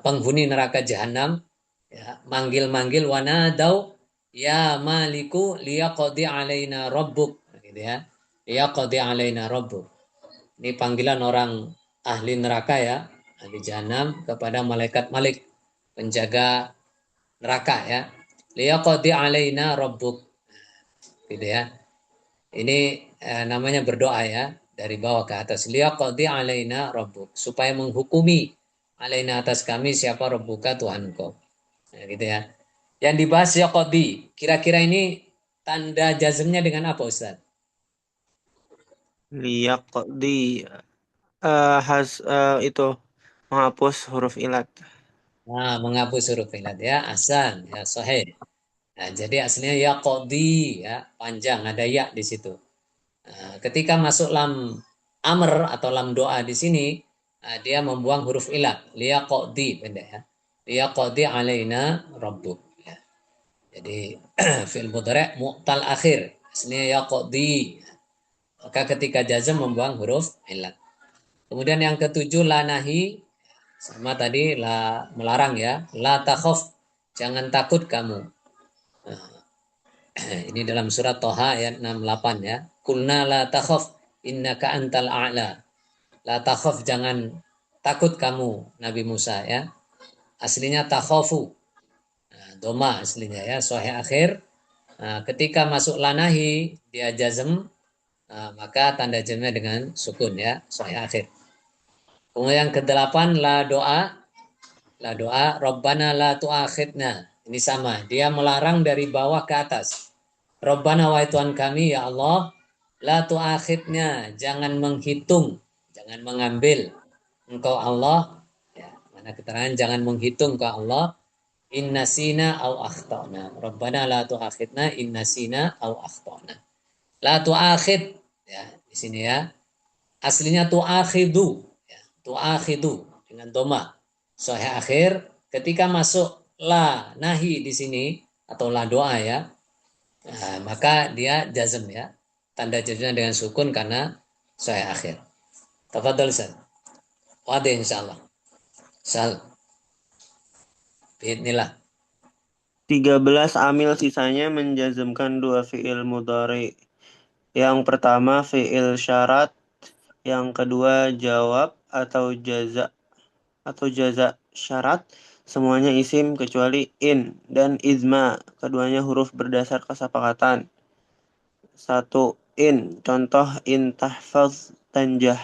Speaker 1: penghuni neraka jahanam ya, manggil-manggil wanadau ya maliku liyaqdi alaina rabbuk gitu ya. Liyaqdi alaina rabbuk. Ini panggilan orang ahli neraka ya, ahli jahanam kepada malaikat Malik, penjaga neraka ya. Liyaqdi alaina rabbuk. Gitu ya. Ini namanya berdoa ya, dari bawah ke atas. Liyaqdi alaina rabbuk, supaya menghukumi alaina atas kami siapa rabbuka Tuhan engkau. Nah, gitu ya. Yang dibahas yaqdi, kira-kira ini tanda jazmnya dengan apa Ustaz?
Speaker 3: Liyaqdi itu menghapus huruf ilat.
Speaker 1: Nah, menghapus huruf ilat ya, asan ya, sahih. Nah, jadi aslinya yaqdi ya, panjang ada ya di situ. Nah, ketika masuk lam amr atau lam doa di sini, dia membuang huruf ilat, liyaqdi pendek ya. Liyaqdi alaina rabbuk ya. Jadi fi'il mudhari' mu'tal akhir, aslinya yaqdi. Maka ketika jazm membuang huruf ilat. Kemudian yang ketujuh la nahi, sama tadi la melarang ya. La takhaf, jangan takut kamu. Nah, ini dalam surat Toha ayat 68 ya. Kulna la takhaf innaka antal a'la. La takhaf, jangan takut kamu Nabi Musa ya. Aslinya takhafu. Nah, doma aslinya ya, sahih akhir. Nah, ketika masuk lanahi dia jazm, maka tanda jazmnya dengan sukun ya, sahih akhir. Kemudian yang ke-8 la doa Rabbana la tu'akhidna. Ini sama, dia melarang dari bawah ke atas. Rabbana wahai Tuhan kami ya Allah, la tu'akhidna, jangan menghitung, jangan mengambil engkau Allah ya. Mana keterangan jangan menghitung ke Allah in nasina au akhtana. Rabbana la tu'akhidna in nasina au akhtana. La tu'akhid ya di sini ya. Aslinya tu'akhidu ya. Tu'akhidu dengan doma. Sahih akhir ketika masuk la nahi di sini atau la doa ya. Nah, maka dia jazm ya. Tanda jazmnya dengan sukun karena sahih akhir. Tafadhal Ustaz. Wadih insyaallah. Sal. Bismillah.
Speaker 3: 13 amil sisanya menjazmkan dua fiil mudhari. Yang pertama fiil syarat, yang kedua jawab atau jaza syarat. Semuanya isim kecuali in dan izma. Keduanya huruf berdasar kesepakatan. 1. In. Contoh in tahfaz tanjah.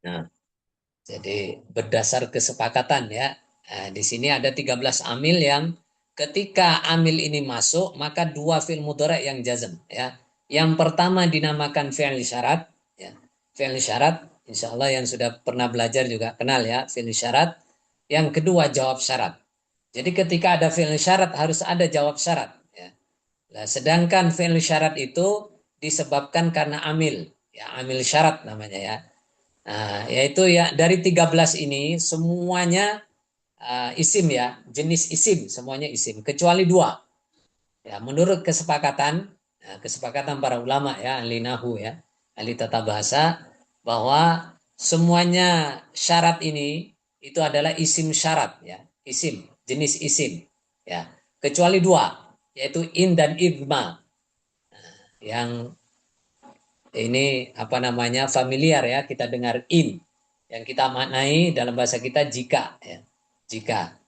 Speaker 1: Nah, jadi berdasar kesepakatan ya. Nah, di sini ada 13 amil yang ketika amil ini masuk maka dua fi'il mudhari yang jazm ya. Yang pertama dinamakan fi'il syarat ya. Fi'il syarat insyaallah yang sudah pernah belajar juga kenal ya fi'il syarat. Yang kedua jawab syarat. Jadi ketika ada fi'il syarat harus ada jawab syarat ya. Nah, sedangkan fi'il syarat itu disebabkan karena amil ya, amil syarat namanya ya. Nah, yaitu ya dari 13 ini semuanya isim ya, jenis isim, semuanya isim kecuali dua. Ya, menurut kesepakatan kesepakatan para ulama ya, ahli nahu ya, ahli tata bahasa bahwa semuanya syarat ini itu adalah isim syarat ya, isim, jenis isim ya, kecuali dua, yaitu in dan idma. Yang ini apa namanya familiar ya, kita dengar in yang kita maknai dalam bahasa kita jika ya, jika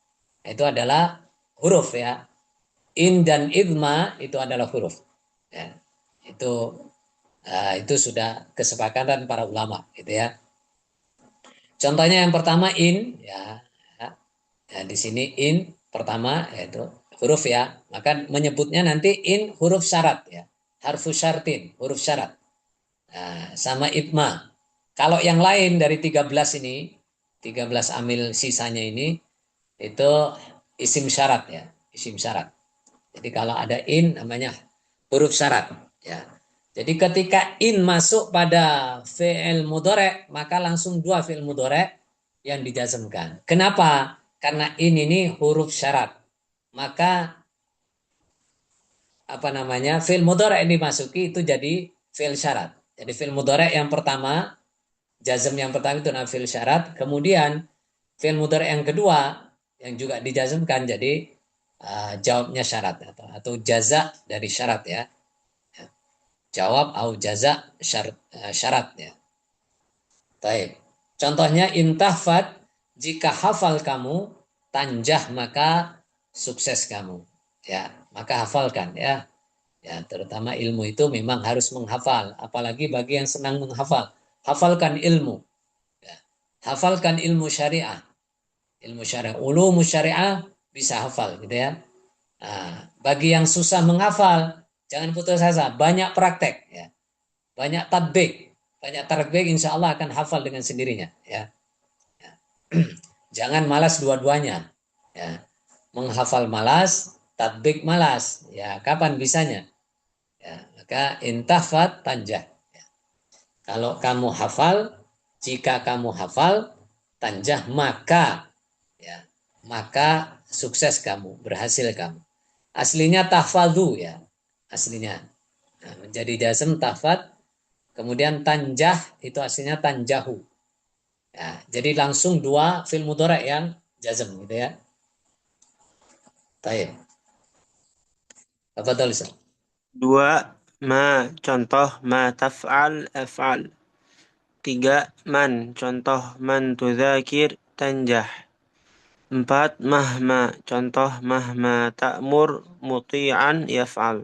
Speaker 1: itu adalah huruf ya, in dan idma itu adalah huruf ya. Itu sudah kesepakatan para ulama gitu ya. Contohnya yang pertama in ya, ya di sini in pertama yaitu huruf ya, maka menyebutnya nanti in huruf syarat ya, harfu syartin huruf syarat. Nah, sama idma. Kalau yang lain dari 13 ini, 13 amil sisanya ini, itu isim syarat ya, isim syarat. Jadi kalau ada in namanya huruf syarat ya. Jadi ketika in masuk pada fi'il mudhari, maka langsung dua fi'il mudhari yang dijazmkan. Kenapa? Karena in ini huruf syarat. Maka apa namanya? Fi'il mudhari yang dimasuki itu jadi fi'il syarat. Jadi fi'il mudhari yang pertama, jazm yang pertama itu namanya fi'il syarat, kemudian fi'il mudhari yang kedua yang juga dijazmkan jadi jawabnya syarat atau jaza dari syarat ya. Jawab atau jaza syarat ya. Baik. Contohnya intahfad, jika hafal kamu tanjah maka sukses kamu. Ya, maka hafalkan ya. Ya, terutama ilmu itu memang harus menghafal, apalagi bagi yang senang menghafal. Hafalkan ilmu. Ya. Hafalkan ilmu syariah. Ilmu syariah, ulum syariah bisa hafal gitu ya. Nah, bagi yang susah menghafal, jangan putus asa, banyak praktek ya. Banyak tatbik. Banyak tatbik insya Allah akan hafal dengan sendirinya ya. Ya. Jangan malas dua-duanya. Ya. Menghafal malas, tatbik malas. Ya, kapan bisanya? Ya, maka intafat tanjah. Ya. Kalau kamu hafal, jika kamu hafal, tanjah maka ya, maka sukses kamu, berhasil kamu. Aslinya tahfadhu ya, aslinya. Nah, menjadi jazm tahfad, kemudian tanjah itu aslinya tanjahu. Ya, jadi langsung dua fi'il mudhari yang jazm gitu ya. Baik. Apa tulisan?
Speaker 3: 2. Ma. Contoh ma taf'al af'al. 3. Man. Contoh man tudzakir tanjah. 4. Mahma. Contoh mahma ta'mur muti'an yaf'al.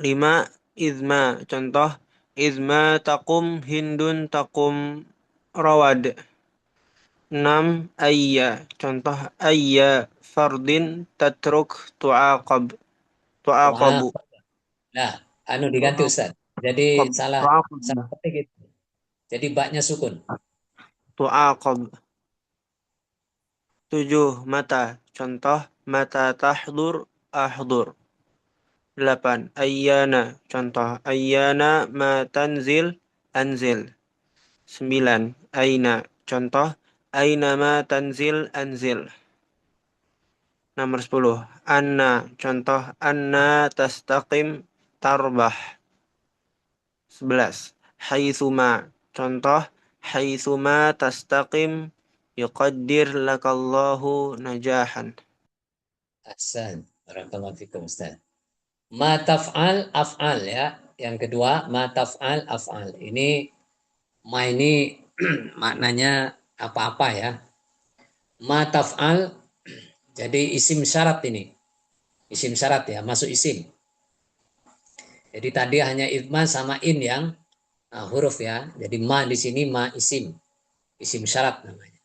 Speaker 3: 5. Izma. Contoh izma taqum hindun taqum rawad. 6. Ayya. Contoh ayya fardin tatruk
Speaker 1: Wah,
Speaker 3: tu'aqabu.
Speaker 1: nah, anu diganti Ustaz. Jadi salah
Speaker 3: Tu'aqabu.
Speaker 1: salah ketik itu. Jadi baknya sukun.
Speaker 3: tu'aqab. 7. Mata. Contoh mata tahdur ahdur. 8. Ayyana. Contoh ayyana ma tanzil anzil. 9. Aina. Contoh aina ma tanzil anzil. Nomor 10. Anna. Contoh anna tastaqim tarbah. 11. Haitsuma. Contoh haitsuma tastaqim yuqaddir lakallahu najahan.
Speaker 1: Ahsan. Barakallahu fikum Ustaz. Ma taf'al af'al ya. Yang kedua ma taf'al af'al. Ini ma ini maknanya apa-apa ya. Ma taf'al jadi isim syarat ini. Isim syarat ya, masuk isim. Jadi tadi hanya idma sama in yang huruf ya. Jadi ma di sini ma isim. Isim syarat namanya.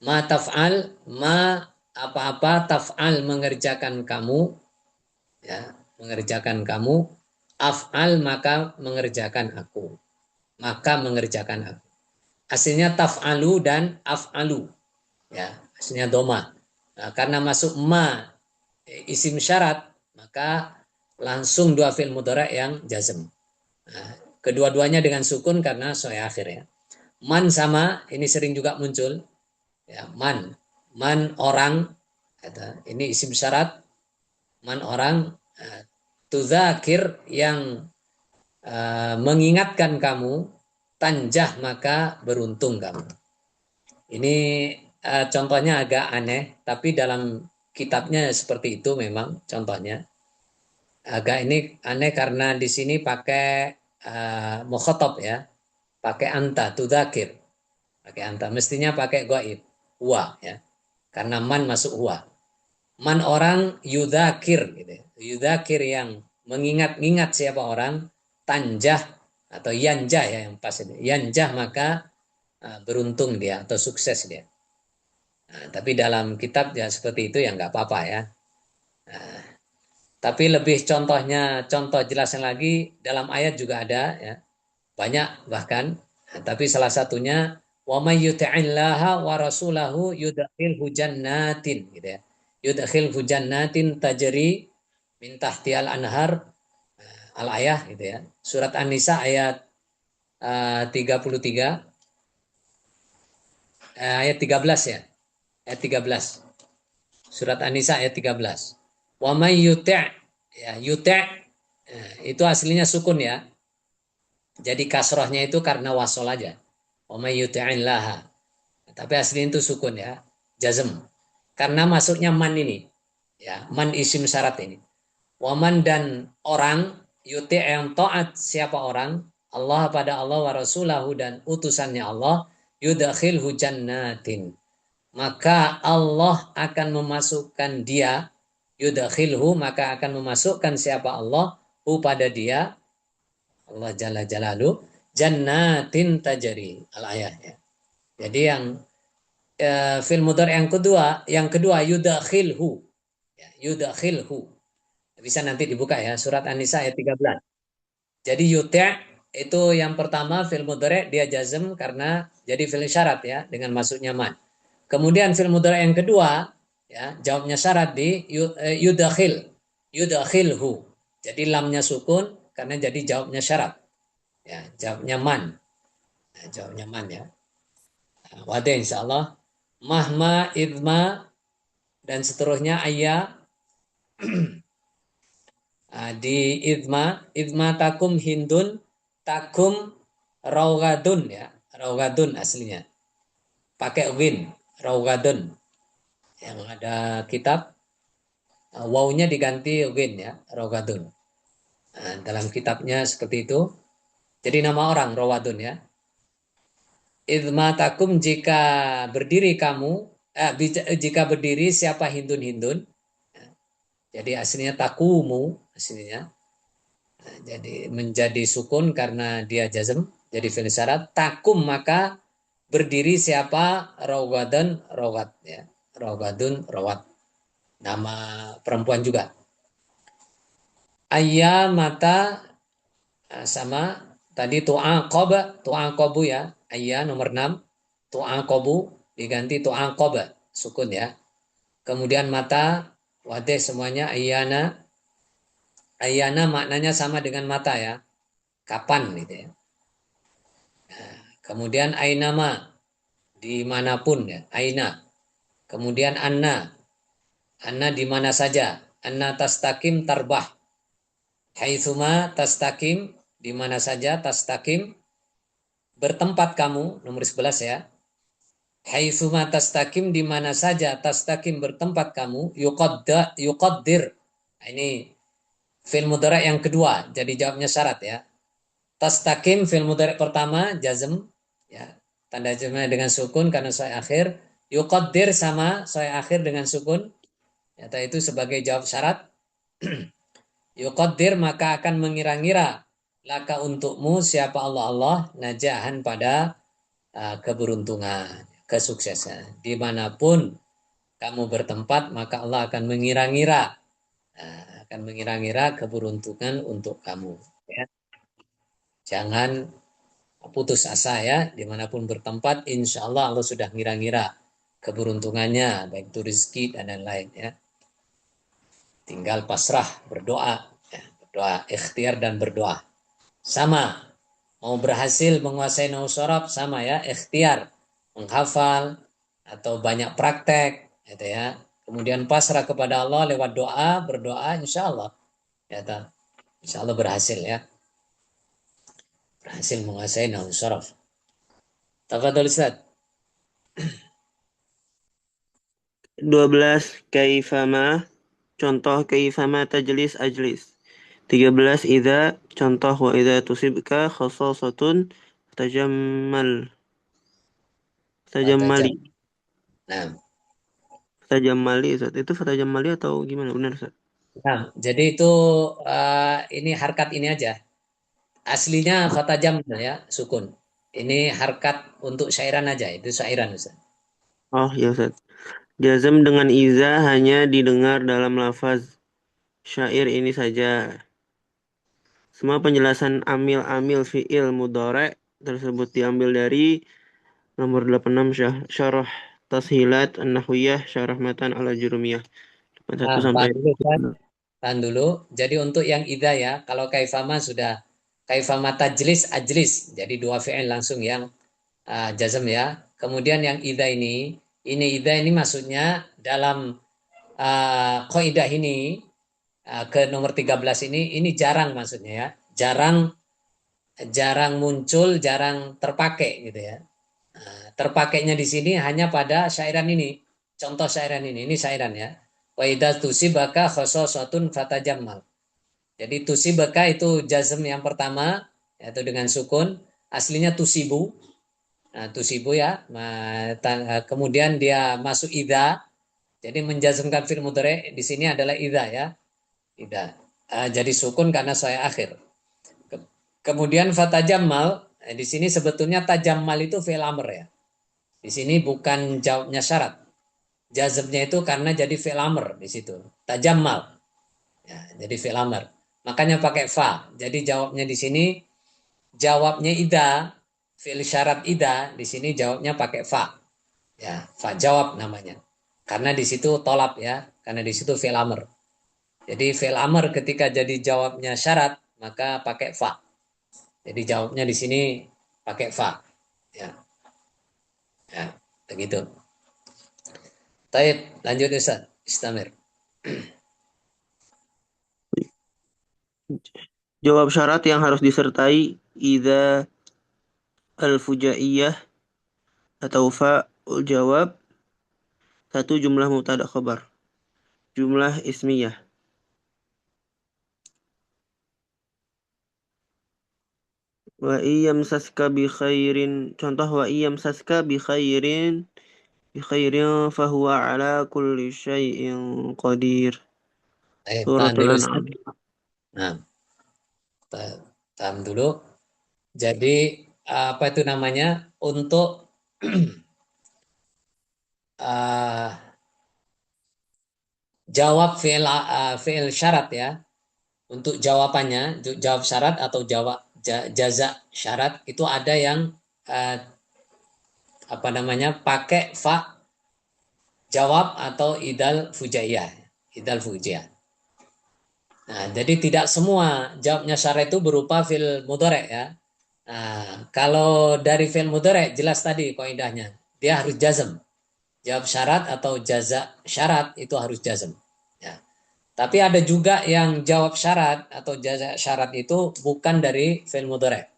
Speaker 1: Ma taf'al, ma apa-apa taf'al mengerjakan kamu ya, mengerjakan kamu, af'al maka mengerjakan aku. Maka mengerjakan aku. Aslinya taf'alu dan af'alu. Ya, aslinya doma. Nah, karena masuk ma isim syarat, maka langsung dua fi'il mudhari' yang jazm. Nah, kedua-duanya dengan sukun karena soal akhir ya. Man sama ini sering juga muncul ya, man orang, ini isim syarat, man orang, tudzakir yang mengingatkan kamu, tanjah maka beruntung kamu. Ini contohnya agak aneh, tapi dalam kitabnya seperti itu memang contohnya. Agak ini aneh karena di sini pakai mukhatab ya, pakai anta, tudzakir, pakai anta. Mestinya pakai goib, huwa ya, karena man masuk huwa. Man orang yudzakir, gitu. Yudzakir yang mengingat-ingat siapa orang, tanjah atau yanjah ya yang pas itu. Yanjah maka beruntung dia atau sukses dia. Nah, tapi dalam kitab ya seperti itu ya nggak apa-apa ya. Nah, tapi lebih contohnya, contoh jelasnya lagi dalam ayat juga ada ya. Banyak bahkan. Nah, tapi salah satunya wa may yuti'illaha wa rasulahu yudkhilhu jannatin gitu ya. Yudkhilhu jannatin tajri min tahtihal anhar, al-ayah gitu ya. Surat An-Nisa ayat 33 ayat 13 ya. Ayat 13. Surat An-Nisa ayat 13. Wa may yuti' ya, yuti' itu aslinya sukun ya. Jadi kasrohnya itu karena wasol aja. Wa may yuti'illaha. Tapi aslinya itu sukun ya. Jazm. Karena masuknya man ini. Ya, man isim syarat ini. Waman dan orang yuti' yang taat siapa orang Allah pada Allah wa rasulahu dan utusannya Allah yudkhilhu jannatin, maka Allah akan memasukkan dia, yudkhilhu maka akan memasukkan siapa Allah hu pada dia, Allah jalla jalalu, jannatin tajri al-ayat ya. Jadi yang fil mudhari yang kedua yudkhilhu ya, yudkhilhu bisa nanti dibuka ya surat An-Nisa ayat 13. Jadi yuti' itu yang pertama fil mudhari' dia jazm karena jadi fil syarat ya dengan masuknya man. Kemudian fil mudhari' yang kedua ya jawabnya syarat di yudakhil, yudakhilhu. Jadi lamnya sukun karena jadi jawabnya syarat. Ya, jawabnya man. Nah, jawabnya man ya. Nah, wadah insyaallah mahma idma dan seterusnya ayat. Di idma takum hindun, takum raugadun ya, raugadun aslinya pakai win, raugadun yang ada kitab wawnya diganti win ya, raugadun. Nah, dalam kitabnya seperti itu. Jadi nama orang rawadun ya. Idma takum jika berdiri kamu, jika berdiri siapa hindun. Jadi aslinya takumu aslinya. Nah, jadi menjadi sukun karena dia jazm, jadi fi'il syarat. Takum maka berdiri siapa rawadan rawat ya. Rawadun rawat. Nama perempuan juga. Ayya mata sama tadi tu'aqobu ya. Ayya nomor 6. tu'aqabu diganti tu'aqaba, sukun ya. Kemudian mata, wadih semuanya, ayyana. Ayyana maknanya sama dengan mata ya. Kapan gitu ya. Kemudian ainama, dimanapun ya, aina. Kemudian anna, anna di mana saja. Anna tastakim tarbah. Haitsuma tastakim, di mana saja tastakim, bertempat kamu, nomor 11 ya. Haitsuma tastakim, di mana saja tastakim bertempat kamu, yuqaddir. Ini fi'il mudhari yang kedua, jadi jawabnya syarat ya. Tastakim fi'il mudhari pertama jazm ya. Tanda jazmnya dengan sukun karena soi akhir. Yuqaddir sama soi akhir dengan sukun. Yaitu itu sebagai jawab syarat. Yuqaddir maka akan mengira-ngira laka untukmu siapa Allah najahan pada keberuntungan, kesuksesan. Dimanapun kamu bertempat maka Allah akan mengira-ngira keberuntungan untuk kamu. Ya. Jangan putus asa ya, dimanapun bertempat, insya Allah Allah sudah ngira-ngira keberuntungannya, baik itu rezeki dan lain-lain ya. Tinggal pasrah, berdoa, ya, berdoa, ikhtiar dan berdoa. Sama, mau berhasil menguasai nahwu shorof sama ya, ikhtiar, menghafal atau banyak praktek, gitu ya. Kemudian pasrah kepada Allah lewat doa, berdoa, insya Allah, ya, insya Allah berhasil ya, berhasil menguasai nahwu shorof. Tafadhol Ustaz.
Speaker 3: 12 kaifama, contoh kaifama tajlis ajlis. 13 idza, contoh wa idza tusibka khasasatun tajammal. Tajammali.
Speaker 1: Nah,
Speaker 3: Tajammali Ustaz. Itu tajammali atau gimana? Benar Ustaz?
Speaker 1: nah, jadi itu ini harkat ini aja. Aslinya fatajam ya, sukun. Ini harkat untuk syairan aja, itu syairan Ustaz.
Speaker 3: Oh ya Ustaz. Jazm dengan iza hanya didengar dalam lafaz syair ini saja. Semua penjelasan amil-amil fi'il mudhari' tersebut diambil dari nomor 86 syarah tashilat an-nahwiyah syarah matan al-jurumiyah 1 sampai
Speaker 1: Tahan dulu, Ustaz. Tahan dulu. Jadi untuk yang idza ya, kalau kaifama sudah kaifama tajlis ajlis. Jadi dua fi'il langsung yang jazm ya. Kemudian yang idza ini idza ini maksudnya dalam kaidah ini ke nomor 13 ini jarang maksudnya ya. Jarang muncul, jarang terpakai gitu ya. Terpakainya di sini hanya pada syairan ini. Contoh syairan ini syairan ya. Wa idza tusibaka khasasatun fatajammal. Jadi tusibaka itu jazm yang pertama yaitu dengan sukun, aslinya tusibu. Nah, tusibu ya. Kemudian dia masuk idza. Jadi menjazmkan fi'il mudhari di sini adalah idza ya. Idza. Jadi sukun karena saya akhir. Kemudian fatajammal, di sini sebetulnya tajammal itu fi'il amr ya. Di sini bukan jawabnya syarat. Jazmnya itu karena jadi fi'il amr di situ. Tajammal. Ya, jadi fi'il amr. Makanya pakai fa. Jadi jawabnya di sini jawabnya idza, fi'il syarat idza, di sini jawabnya pakai fa. Ya, fa jawab namanya. Karena di situ tolap ya, karena di situ fi'il amr. Jadi fi'il amr ketika jadi jawabnya syarat, maka pakai fa. Jadi jawabnya di sini pakai fa. Ya. Ya, begitu. Baik, lanjut Ustaz. Istamir.
Speaker 3: jawab syarat yang harus disertai idza al-fujaiyah atau fa'ul jawab. 1 jumlah mubtada khabar. Jumlah ismiyah. Wa iyamsaska bi khairin, contoh wa iyamsaska bi khairin fahuwa ala kulli syai'in qadir.
Speaker 1: Baik, tahan
Speaker 3: Suratul
Speaker 1: dulu
Speaker 3: An'am.
Speaker 1: Ustaz. Nah, tahan dulu. Jadi apa itu namanya? Untuk jawab fi'il syarat ya. Untuk jawabannya, jawab syarat atau jawab jaza syarat itu ada yang pakai fa jawab atau idal fujaiyah. Idal fujaiyah. Nah, jadi tidak semua jawabnya syarat itu berupa fi'il mudhari' ya. Nah, kalau dari fi'il mudhari' jelas tadi kaidahnya. Dia harus jazm. Jawab syarat atau jaza syarat itu harus jazm. Ya. Tapi ada juga yang jawab syarat atau jaza syarat itu bukan dari fi'il mudhari'.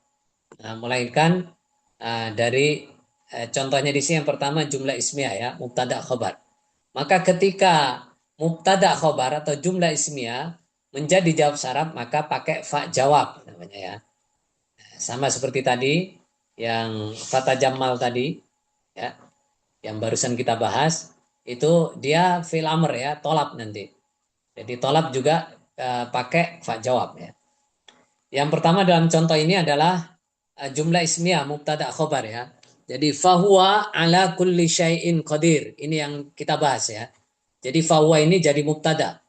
Speaker 1: Nah, melainkan dari contohnya di sini yang pertama jumlah ismiyah ya, mubtada khobar. Maka ketika mubtada khobar atau jumlah ismiyah menjadi jawab syarat maka pakai fa jawab namanya ya. Sama seperti tadi yang fata jamal tadi ya, yang barusan kita bahas itu dia fil amr ya, tolap nanti. Jadi tolap juga pakai fa jawab ya. Yang pertama dalam contoh ini adalah jumlah ismiyah mubtada khobar ya. Jadi fahuwa ala kulli syai'in qadir. Ini yang kita bahas ya. Jadi fahuwa ini jadi mubtada.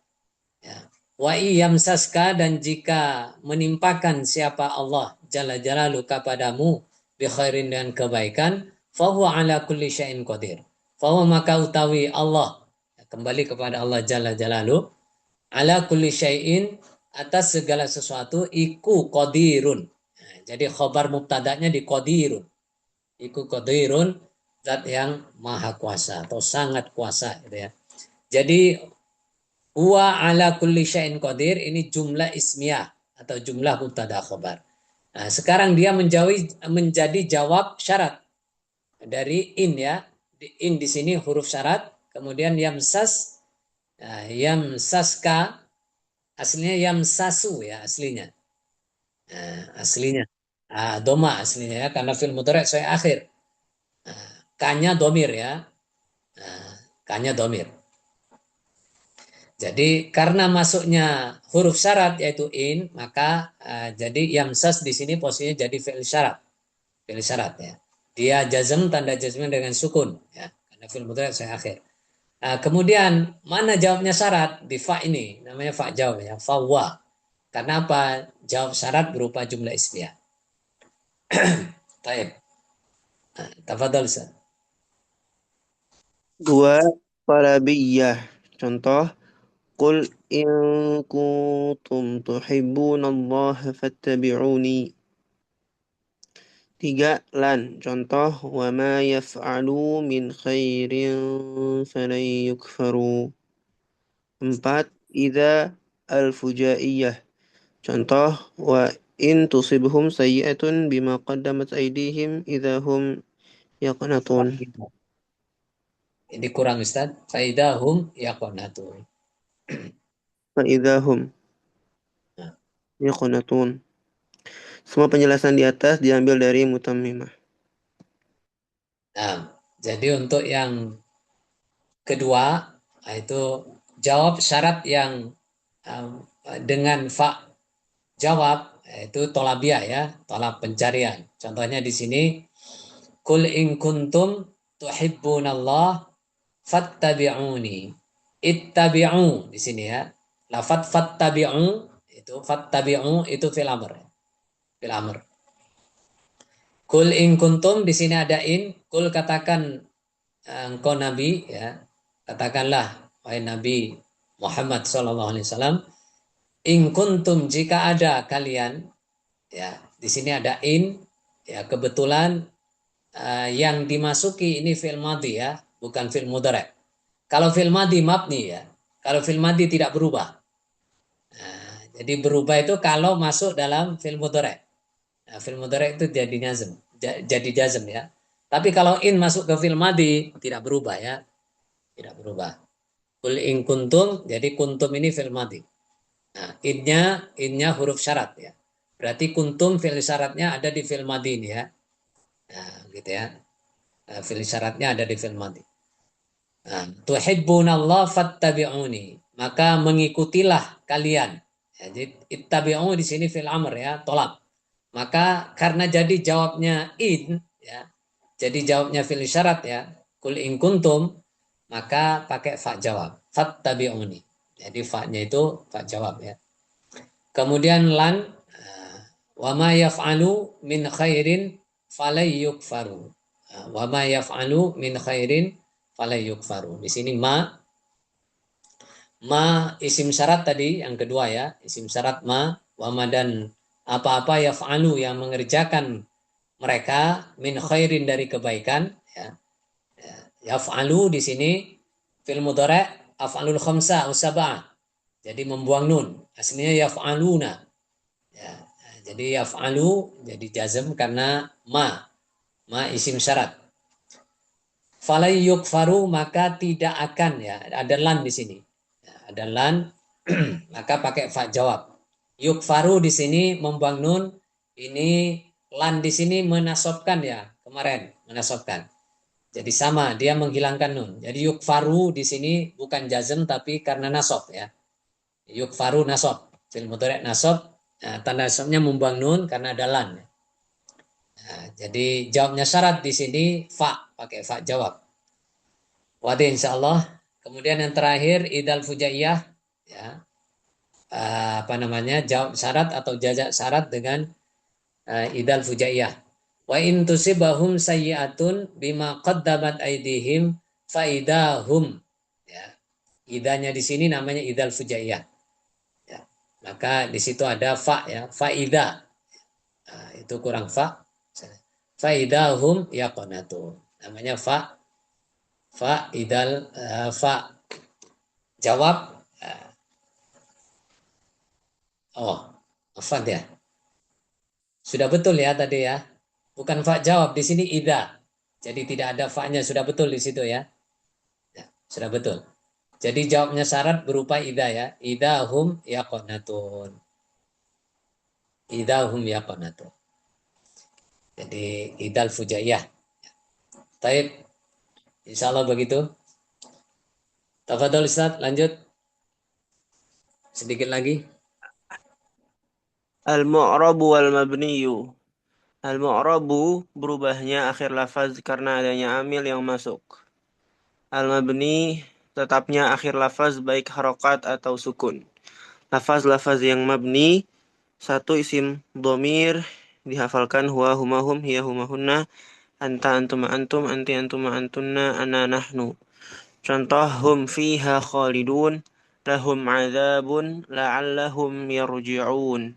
Speaker 1: Ya. Wa iyamsaska, dan jika menimpakan siapa Allah jalla jalalu kepadamu bi khairin, dan kebaikan, fahuwa ala kulli syai'in qadir. Fahuwa, maka utawi Allah, kembali kepada Allah jalla jalalu, ala kulli syai'in, atas segala sesuatu, iku qadirun. Nah, jadi khobar mubtadanya di qadirun. Iku qadirun, zat yang maha kuasa atau sangat kuasa gitu ya. Jadi huwa ala kulli syai'in qadir ini jumlah ismiyah atau jumlah mubtada khobar. Nah, sekarang dia menjadi jawab syarat dari in ya. In di sini huruf syarat, kemudian yamsas, yamsaska, aslinya yamsasu ya aslinya. Aslinya doma aslinya ya, karena fil mudhari' saya akhir. Kanya domir ya. Kanya domir. Jadi karena masuknya huruf syarat yaitu in, maka jadi yamsas di sini posisinya jadi fi'il syarat. Fi'il syarat ya. Dia jazm, tanda jazmnya dengan sukun ya. Karena fi'il mudhari' saya akhir. Kemudian mana jawabnya syarat? Di fa ini namanya fa jawab ya, fawwa. Karena apa? Jawab syarat berupa jumlah ismiyah. Taib. Tafadhal Ustaz.
Speaker 3: 2. Talabiyah. Contoh, Qul in kuntum tuhibbunallaha fattabi'uni. 3. Lan. Contoh, wa ma yaf'alu min khairin falan yukfaru. 4. Idza al-fujaiyah. Contoh, wa in tusibhum sayyi'atun bima qaddamat aydihim idza hum yaqnatun.
Speaker 1: Ini kurang Ustaz. Faidahum yaqonatun.
Speaker 3: Fa idza hum yaqnatun. Semua penjelasan di atas diambil dari Mutammimah.
Speaker 1: Nah, jadi untuk yang kedua itu jawab syarat yang dengan fa jawab, itu tolabiyah ya, tolab pencarian. Contohnya di sini kul in kuntum tuhibbunallah fattabi'uni. Ittabi'u di sini ya. Lafaz fattabi'u itu fil amr. Fil amr. Kul in kuntum di sini ada in, kul katakan engkau nabi ya. Katakanlah wahai Nabi Muhammad sallallahu alaihi wasallam, in kuntum jika ada kalian ya. Di sini ada in ya, kebetulan yang dimasuki ini fi'il madhi ya, bukan fi'il mudhari'. Kalau fi'il madhi mabni ya. Kalau fi'il madhi tidak berubah. Nah, jadi berubah itu kalau masuk dalam fi'il mudhari'. Nah, fi'il mudhari' itu jadi jazm ya. Tapi kalau in masuk ke fi'il madhi tidak berubah ya. Tidak berubah. Qul in kuntum, jadi kuntum ini fi'il madhi. Nah, innya huruf syarat ya. Berarti kuntum fi'il syaratnya ada di fi'il madhi ini ya. Nah, gitu ya. Fi'il syaratnya ada di fi'il madhi. Nah, tuhibbunallah fattabi'uni. Maka mengikutilah kalian. Ya, jadi ittabi'u di sini fi'il amr ya, tolak. Maka karena jadi jawabnya in ya. Jadi jawabnya fi'il syarat ya. Qul in kuntum, maka pakai fa jawab. Fattabi'uni. Jadi fa-nya itu fa jawab ya. Kemudian lan wa ma yaf'alu min khairin falay yukfaru. Wa ma yaf'alu min khairin fala yukfaru. Di sini ma isim syarat tadi yang kedua ya, isim syarat ma, wa ma dan apa-apa yaf'alu yang mengerjakan mereka min khairin dari kebaikan ya. Yaf'alu di sini fil mudhari' af'alul khamsa usabah. Jadi membuang nun. Aslinya yaf'aluna. Ya. Jadi yaf'alu jadi jazm karena ma isim syarat. Falai yukfaru maka tidak akan ya, ada lan di sini. Ya, ada lan maka pakai fa jawab. Yukfaru di sini membuang nun, ini lan di sini menasobkan ya, kemarin menasobkan. Jadi sama, dia menghilangkan nun. Jadi yukfaru di sini bukan jazm tapi karena nasob ya. Yukfaru nasob. Fil mudhari' nasob. Nah, tanda nasobnya membuang nun karena ada lan. Nah, jadi jawabnya syarat di sini fa, pakai fa jawab. Wadih insyaallah. Kemudian yang terakhir idal fujaiyah ya. Apa namanya? Jawab syarat atau jazak syarat dengan idal fujaiyah. Wa in tusibahum sayyi'atun bima qaddamat aydihim faidahum ya. Idanya di sini namanya idal fujaiyah. Ya. Maka di situ ada fa ya, faida. Nah, itu kurang fa. Faidahum yaqanatun. Namanya fa idal fa jawab. Apa ya? Sudah betul ya tadi ya. Bukan fa jawab di sini ida. Jadi tidak ada fa-nya, sudah betul di situ ya. Ya, sudah betul. Jadi jawabnya syarat berupa ida ya. Idahum yaqanatun. Idahum yaqanatun. Jadi idal fujaiyah. Taib. Insyaallah begitu. Tafadhol Ustaz, lanjut. Sedikit lagi.
Speaker 3: Al-mu'rabu wal mabniyu. Al-mu'rabu berubahnya akhir lafaz karena adanya amil yang masuk. Al-mabni tetapnya akhir lafaz baik harokat atau sukun. Lafaz-lafaz yang mabni, satu isim dhamir dihafalkan huwa huma hum hiya huma hunna anta antum antum anti antum antunna ana nahnu. Contoh hum fiha khalidun lahum adzabun la'allahum yarji'un.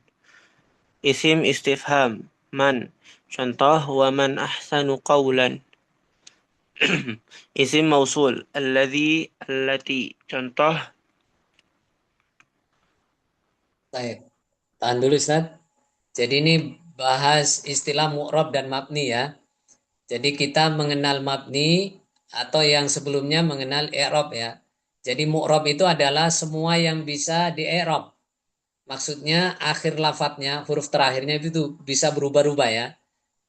Speaker 3: Isim istifham man. Contoh wa man ahsanu qawlan. Isim mausul alladhi allati. Contoh
Speaker 1: Taib. Tahan dulu Ustaz. Jadi ini bahas istilah mu'rab dan mabni ya. Jadi kita mengenal mabni atau yang sebelumnya mengenal i'rab ya. Jadi mu'rab itu adalah semua yang bisa di i'rab. Maksudnya akhir lafadznya, huruf terakhirnya itu bisa berubah-ubah ya.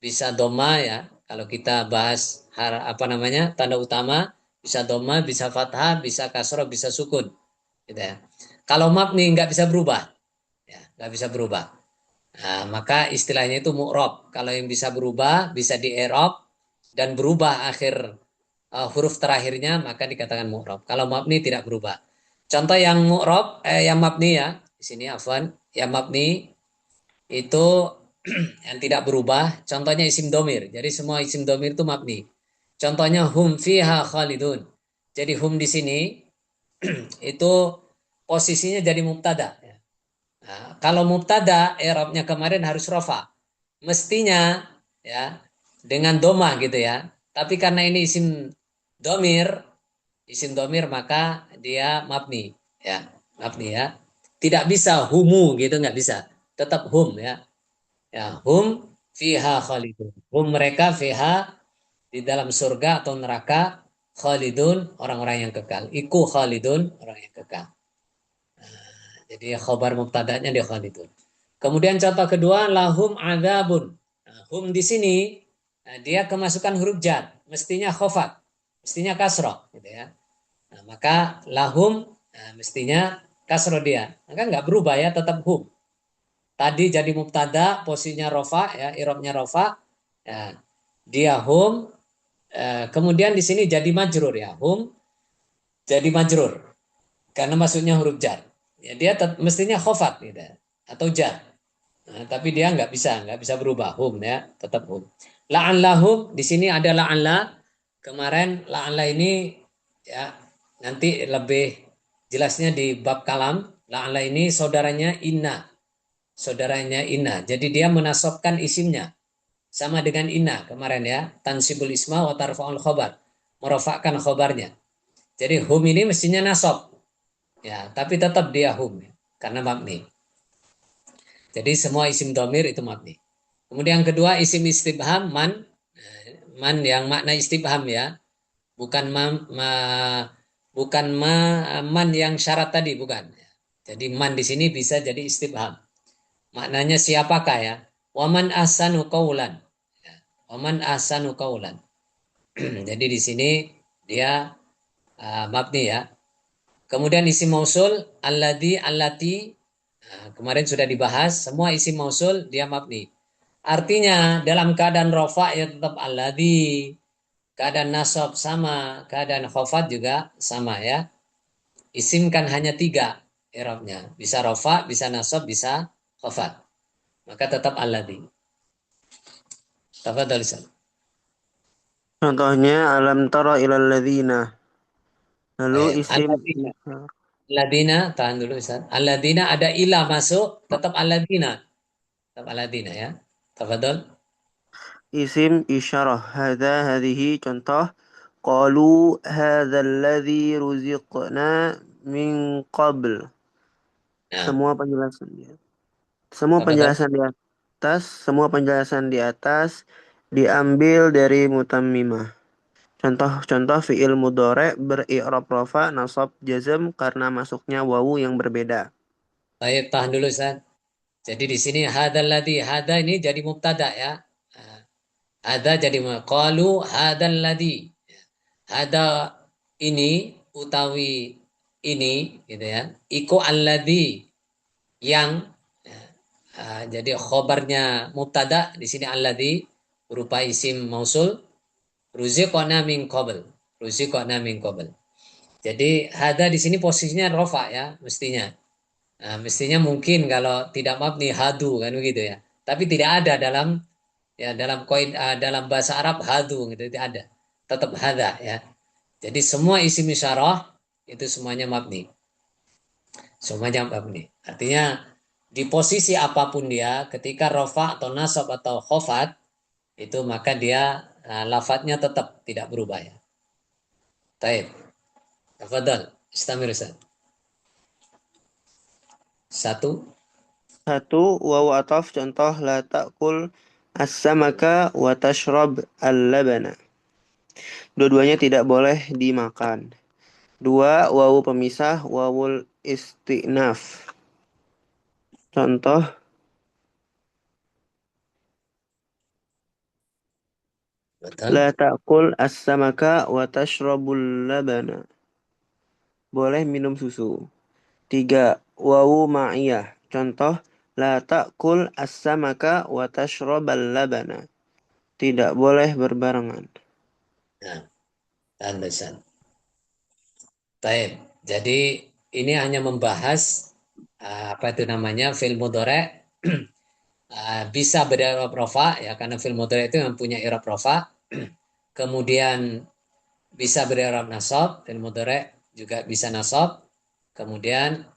Speaker 1: Bisa doma ya. Kalau kita bahas apa namanya tanda utama, bisa doma, bisa fathah, bisa kasroh, bisa sukun. Gitu ya. Kalau mabni nggak bisa berubah, ya, nggak bisa berubah. Nah, maka istilahnya itu mu'rab. Kalau yang bisa berubah, bisa di i'rab dan berubah akhir huruf terakhirnya, maka dikatakan mu'rab. Kalau mabni tidak berubah. Contoh yang mu'rab, yang mabni ya, di sini afwan, yang mabni itu yang tidak berubah. Contohnya isim domir. Jadi semua isim domir itu mabni. Contohnya hum fiha khalidun. Jadi hum di sini itu posisinya jadi mubtada. Nah, kalau mubtada i'rabnya kemarin harus rofa. Mestinya ya dengan doma gitu ya. Tapi karena ini isim domir maka dia mabni ya, mabni ya. Tidak bisa humu gitu nggak bisa. Tetap hum ya. Ya, hum fiha khalidun. Hum mereka fiha di dalam surga atau neraka khalidun orang-orang yang kekal. Iku khalidun orang yang kekal. Jadi khobar mubtada'nya dia khalidun. Kemudian contoh kedua lahum adzabun. Nah, hum di sini dia kemasukan huruf jar, mestinya khofat, mestinya kasroh gitu ya. Nah, maka lahum mestinya kasroh dia. Maka nggak berubah ya, tetap hum. Tadi jadi mubtada, posisinya rofa ya, irobnya rofa. Ya, dia hum. Kemudian di sini jadi majrur ya, hum jadi majrur karena maksudnya huruf jar. Ya, dia mestinya khofat gitu, atau jar. Nah, tapi dia nggak bisa berubah hum ya, tetap hum. La'allahum di sini ada la'alla. Kemarin la'alla ini ya nanti lebih jelasnya di bab kalam. La'alla ini saudaranya inna. Saudaranya inna. Jadi dia menasabkan isimnya. Sama dengan inna kemarin ya. Tansibul isma wa tarfa'ul khobar. Merofakkan khobarnya. Jadi hum ini mestinya nasab. Ya, tapi tetap dia hum. Karena mabni. Jadi semua isim domir itu mabni. Kemudian yang kedua isim istibham man. Man yang makna istibham ya. Bukan man yang syarat tadi, bukan. Jadi man di sini bisa jadi istibham. Maknanya siapakah ya? Waman ahsanu qaulan. Ya, waman ahsanu qaulan. Jadi di sini dia mabni ya. Kemudian isim mausul alladzi allati. Kemarin sudah dibahas, semua isim mausul dia mabni. Artinya dalam keadaan rofa ya tetap alladzi. Keadaan nasab sama, keadaan khofat juga sama ya. Isim kan hanya 3 i'rabnya. Bisa rofa, bisa nasab, bisa khofat. Maka tetap alladzi. Tafadhal Ustaz.
Speaker 3: Contohnya alam tara ilal ladzina. Lalu
Speaker 1: Baik.
Speaker 3: isim
Speaker 1: Alladzina, tahan dulu Ustaz. Alladzina ada ilah masuk, tetap alladzina. Tetap alladzina ya. Tafadhal.
Speaker 3: isim isyarah. Hadza hadhihi contoh. Qalu hadzal ladzi ruziqna min qabl.
Speaker 1: Nah,
Speaker 3: Semua penjelasan dia. Semua
Speaker 1: tafadhal.
Speaker 3: penjelasan di atas, semua penjelasan di atas diambil dari mutammimah. Contoh-contoh fiil mudhari beri'rab rafa, nasab, jazm karena masuknya wawu yang berbeda.
Speaker 1: Baik, tahan dulu Ustaz. Jadi di sini hadzal ladzi, hadza ini jadi mubtada ya. Hadza jadi qalu hadzal ladzi. Hadza ini utawi ini gitu ya. Iku alladzi yang jadi khobarnya mubtada di sini alladzi berupa isim mausul ruziqona min qabl. Ruziqona min qabl. Jadi hada di sini posisinya rofa ya mestinya. Nah, mestinya mungkin kalau tidak mabni hadu kan begitu ya. Tapi tidak ada dalam ya dalam bahasa Arab hadu gitu tidak ada. Tetap hada ya. Jadi semua isim isyarah itu semuanya mabni. Semuanya mabni. Artinya di posisi apapun dia ketika rofa atau nasab atau khofat itu maka dia lafadznya tetap tidak berubah ya. Taib. Tafadhal. Istamir Ustaz. Satu.
Speaker 3: Satu, wawu ataf contoh la ta'kul as-samaka wa tashrab al-labana. Dua-duanya tidak boleh dimakan. Dua, wawu pemisah, wawul istinaf. Contoh,
Speaker 1: Betul.
Speaker 3: la ta'kul as-samaka wa tashrabul labana. Boleh minum susu. Tiga, wawu ma'iyah. Contoh, la ta'kul as-samaka wa tashrabal labana. Tidak boleh berbarengan.
Speaker 1: Nah, tahan Ustaz. Taib. Jadi ini hanya membahas apa itu namanya fi'il mudhari bisa berirab rofa ya karena fi'il mudhari itu mempunyai i'rab rofa. Kemudian bisa berirab nasab, fi'il mudhari juga bisa nasab. Kemudian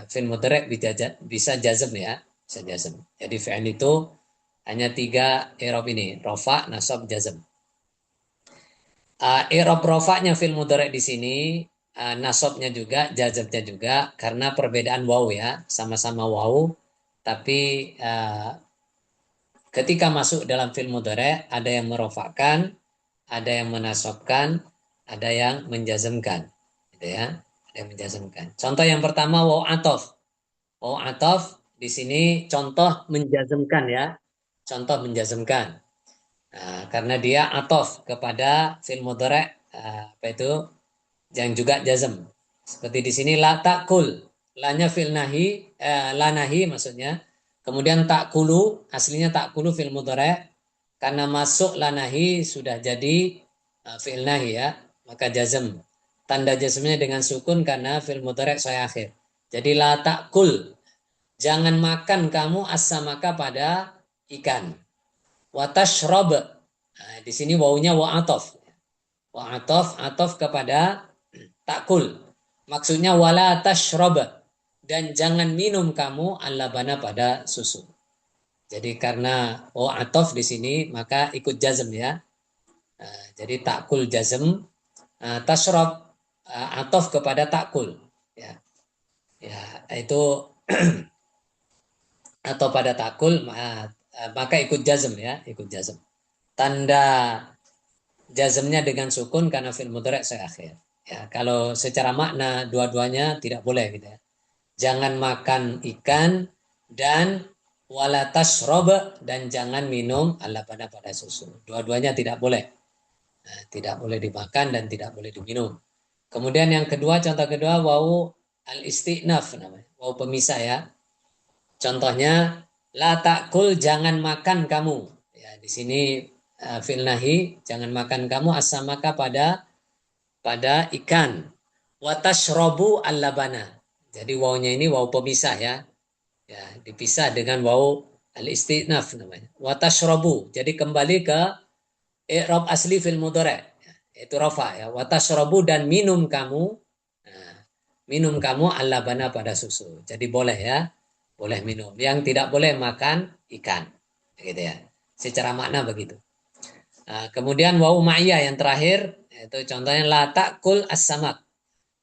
Speaker 1: fi'il mudhari bisa jazm ya, bisa jazm. Jadi fi'il itu hanya 3 i'rab ini, rofa, nasab, jazm. I'rab rofa'nya fi'il mudhari di sini nasabnya juga, jazmnya juga karena perbedaan waw ya, sama-sama waw tapi ketika masuk dalam fi'il mudhari ada yang merofakkan, ada yang menasabkan, ada yang menjazmkan, gitu ya. Ada yang menjazmkan. Contoh yang pertama waw atof. Waw atof di sini contoh menjazmkan ya. Contoh menjazmkan. Nah, karena dia atof kepada fi'il mudhari apa itu yang juga jazm. Seperti di sini la takul. Lanya fi'il nahi, la nahi maksudnya. Kemudian takulu, aslinya takulu fi'il mudhari karena masuk la nahi sudah jadi fi'il nahi ya, maka jazm. Tanda jazmnya dengan sukun karena fi'il mudhari sahih akhir. Jadi la takul. Jangan makan kamu as-samaka pada ikan. wa tashrab. Nah, di sini wawunya wa atof. Wa atof kepada takul. Maksudnya wala tashrab, dan jangan minum kamu al-labana pada susu. Jadi karena wa atof di sini maka ikut jazm ya. Jadi takul jazm, tashrab atof kepada takul ya. Ya, itu atau pada takul maka ikut jazm ya, ikut jazm. Tanda jazmnya dengan sukun karena fi'il mudhari' akhir. Ya, kalau secara makna dua-duanya tidak boleh gitu ya. Jangan makan ikan dan wala tashrab, dan jangan minum pada susu. Dua-duanya tidak boleh. Nah, tidak boleh dimakan dan tidak boleh diminum. Kemudian yang kedua, contoh kedua, wau al-istinaf namanya. Wau pemisah ya. Contohnya la ta'kul, jangan makan kamu. Ya, di sini fil nahi, jangan makan kamu asamaka pada ikan. Wa tashrabu al-labana. Jadi wawunya ini wawu pemisah ya. Ya, dipisah dengan wawu al-istinaf namanya. Wa tashrabu. Jadi kembali ke i'rab asli fil mudhari'. Itu rafa ya. Wa tashrabu, dan minum kamu. Nah, minum kamu al-labana pada susu. Jadi boleh ya. Boleh minum. Yang tidak boleh makan ikan. Gitu ya. Secara makna begitu. Nah, kemudian wawu ma'iyah yang terakhir, itu contohnya la ta'kul as-samak.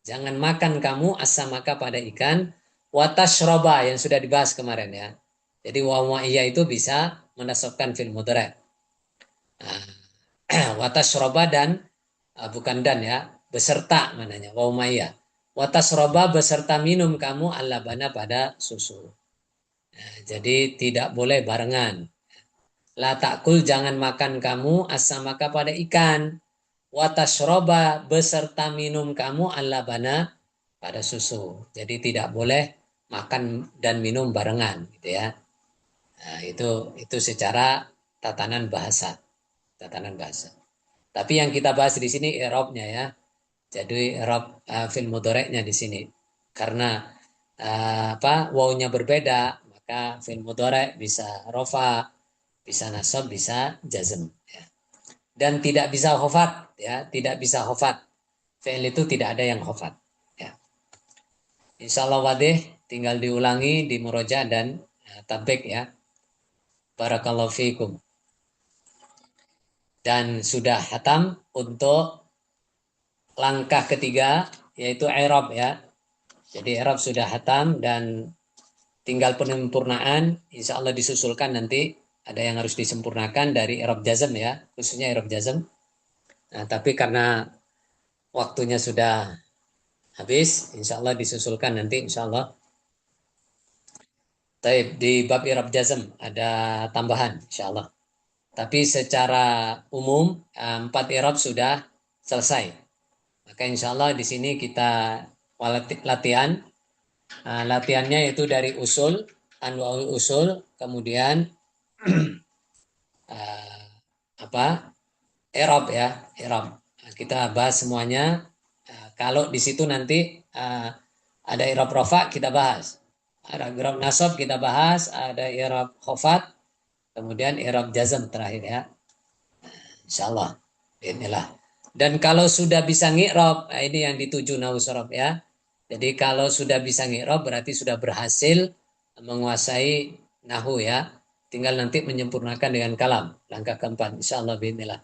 Speaker 1: Jangan makan kamu as-samaka pada ikan. Wa tashroba yang sudah dibahas kemarin ya. Jadi wawu ma'iyah itu bisa menasabkan fil mudhari'. Nah, wa tashroba dan bukan dan ya, beserta mananya wawu ma'iyah. Wa tashroba beserta minum kamu al-labana pada susu. Nah, jadi tidak boleh barengan. La ta'kul, jangan makan kamu as-samaka pada ikan. Wa tashroba beserta minum kamu al-labana pada susu. Jadi tidak boleh makan dan minum barengan gitu ya. Nah, itu secara tatanan bahasa. Tatanan bahasa. Tapi yang kita bahas di sini i'rabnya ya. Jadi i'rab fil mudhari'nya di sini. Karena wawunya berbeda, maka fil mudhari' bisa rofa, bisa nasab, bisa jazm ya. Dan tidak bisa khofat ya, tidak bisa khofat. Fi'il itu tidak ada yang khofat ya. Insya Allah wadih, tinggal diulangi di muroja dan tabik ya. Barakallahu fiikum. Dan sudah hatam untuk langkah ketiga, yaitu i'rab ya. Jadi i'rab sudah hatam dan tinggal penyempurnaan. Insya Allah disusulkan nanti. Ada yang harus disempurnakan dari i'rab jazm ya, khususnya i'rab jazm. Nah, tapi karena waktunya sudah habis, insya Allah disusulkan nanti insya Allah. Taib, di bab i'rab jazm ada tambahan insya Allah. Tapi secara umum 4 i'rab sudah selesai. Maka insya Allah di sini kita latihan. Latihannya itu dari usul, anwaul usul, kemudian i'rab ya, i'rab. Kita bahas semuanya. Kalau di situ nanti ada i'rab rafa kita bahas. Ada i'rab nasab kita bahas, ada i'rab khofat, kemudian i'rab jazm terakhir ya. Insyaallah. Inilah. Dan kalau sudah bisa ngi'rab, ini yang dituju nahwu sorof ya. Jadi kalau sudah bisa ngi'rab berarti sudah berhasil menguasai nahwu ya. Tinggal nanti menyempurnakan dengan kalam. Langkah keempat. Insyaallah bismillah.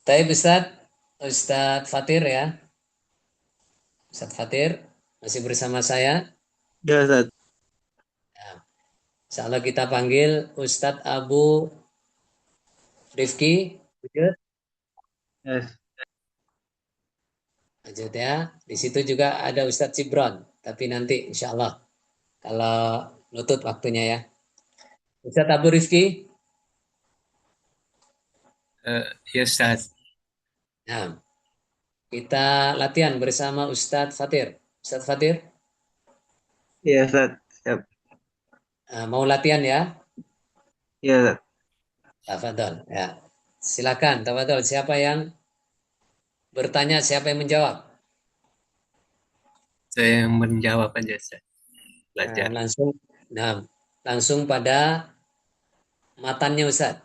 Speaker 1: Baik Ustaz Fatir ya. Ustaz Fatir masih bersama saya.
Speaker 3: Ya, Ustaz.
Speaker 1: Insyaallah kita panggil Ustadz Abu Rifki.
Speaker 3: Yes.
Speaker 1: Lanjut ya. Di situ juga ada Ustadz Cibron. Tapi nanti insyaallah kalau nutut waktunya ya. Ustadz Abu Rifki.
Speaker 4: Ya Ustaz.
Speaker 1: Nah, kita latihan bersama Ustadz Fatir. Ustadz Fatir,
Speaker 3: Iya, Ustaz. Siap.
Speaker 1: mau latihan ya?
Speaker 3: Iya, Ustaz.
Speaker 1: Tafadhol ya. Silakan, tafadhol. Siapa yang bertanya, siapa yang menjawab?
Speaker 4: Saya menjawab aja Ustaz.
Speaker 1: Nah,
Speaker 4: Belajar.
Speaker 1: langsung pada matannya Ustaz.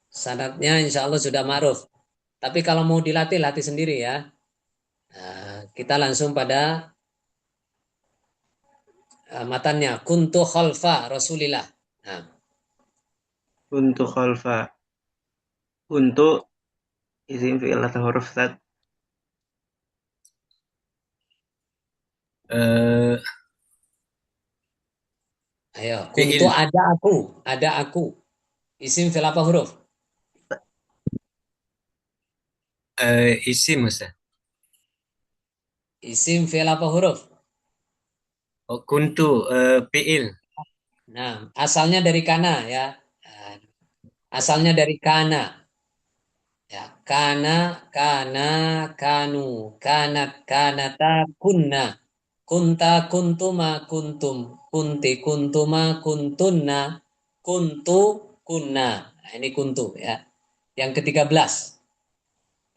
Speaker 1: Sanadnya insya Allah sudah ma'ruf. Tapi kalau mau dilatih, latih sendiri ya. Nah, kita langsung pada matannya. Kuntu khalfa Rasulillah. Nah,
Speaker 3: Untuk khalfa. Untuk isim fi'il atau huruf Ustaz.
Speaker 4: Eh,
Speaker 1: ayo. Kuntu
Speaker 4: fiil.
Speaker 1: ada aku. Ada aku. Isim fil apa huruf?
Speaker 4: Isim Ustaz.
Speaker 1: Isim fil apa huruf?
Speaker 4: Oh, kuntu fiil.
Speaker 1: Nah, asalnya dari kana ya. Nah, asalnya dari kana. Ya, kana, kanu, kanat, kanata, kunna, kunta, kuntuma, kuntum, kunti, kuntuma, kuntunna, kuntu, kunna. Nah, ini kuntu ya. Yang ke-13.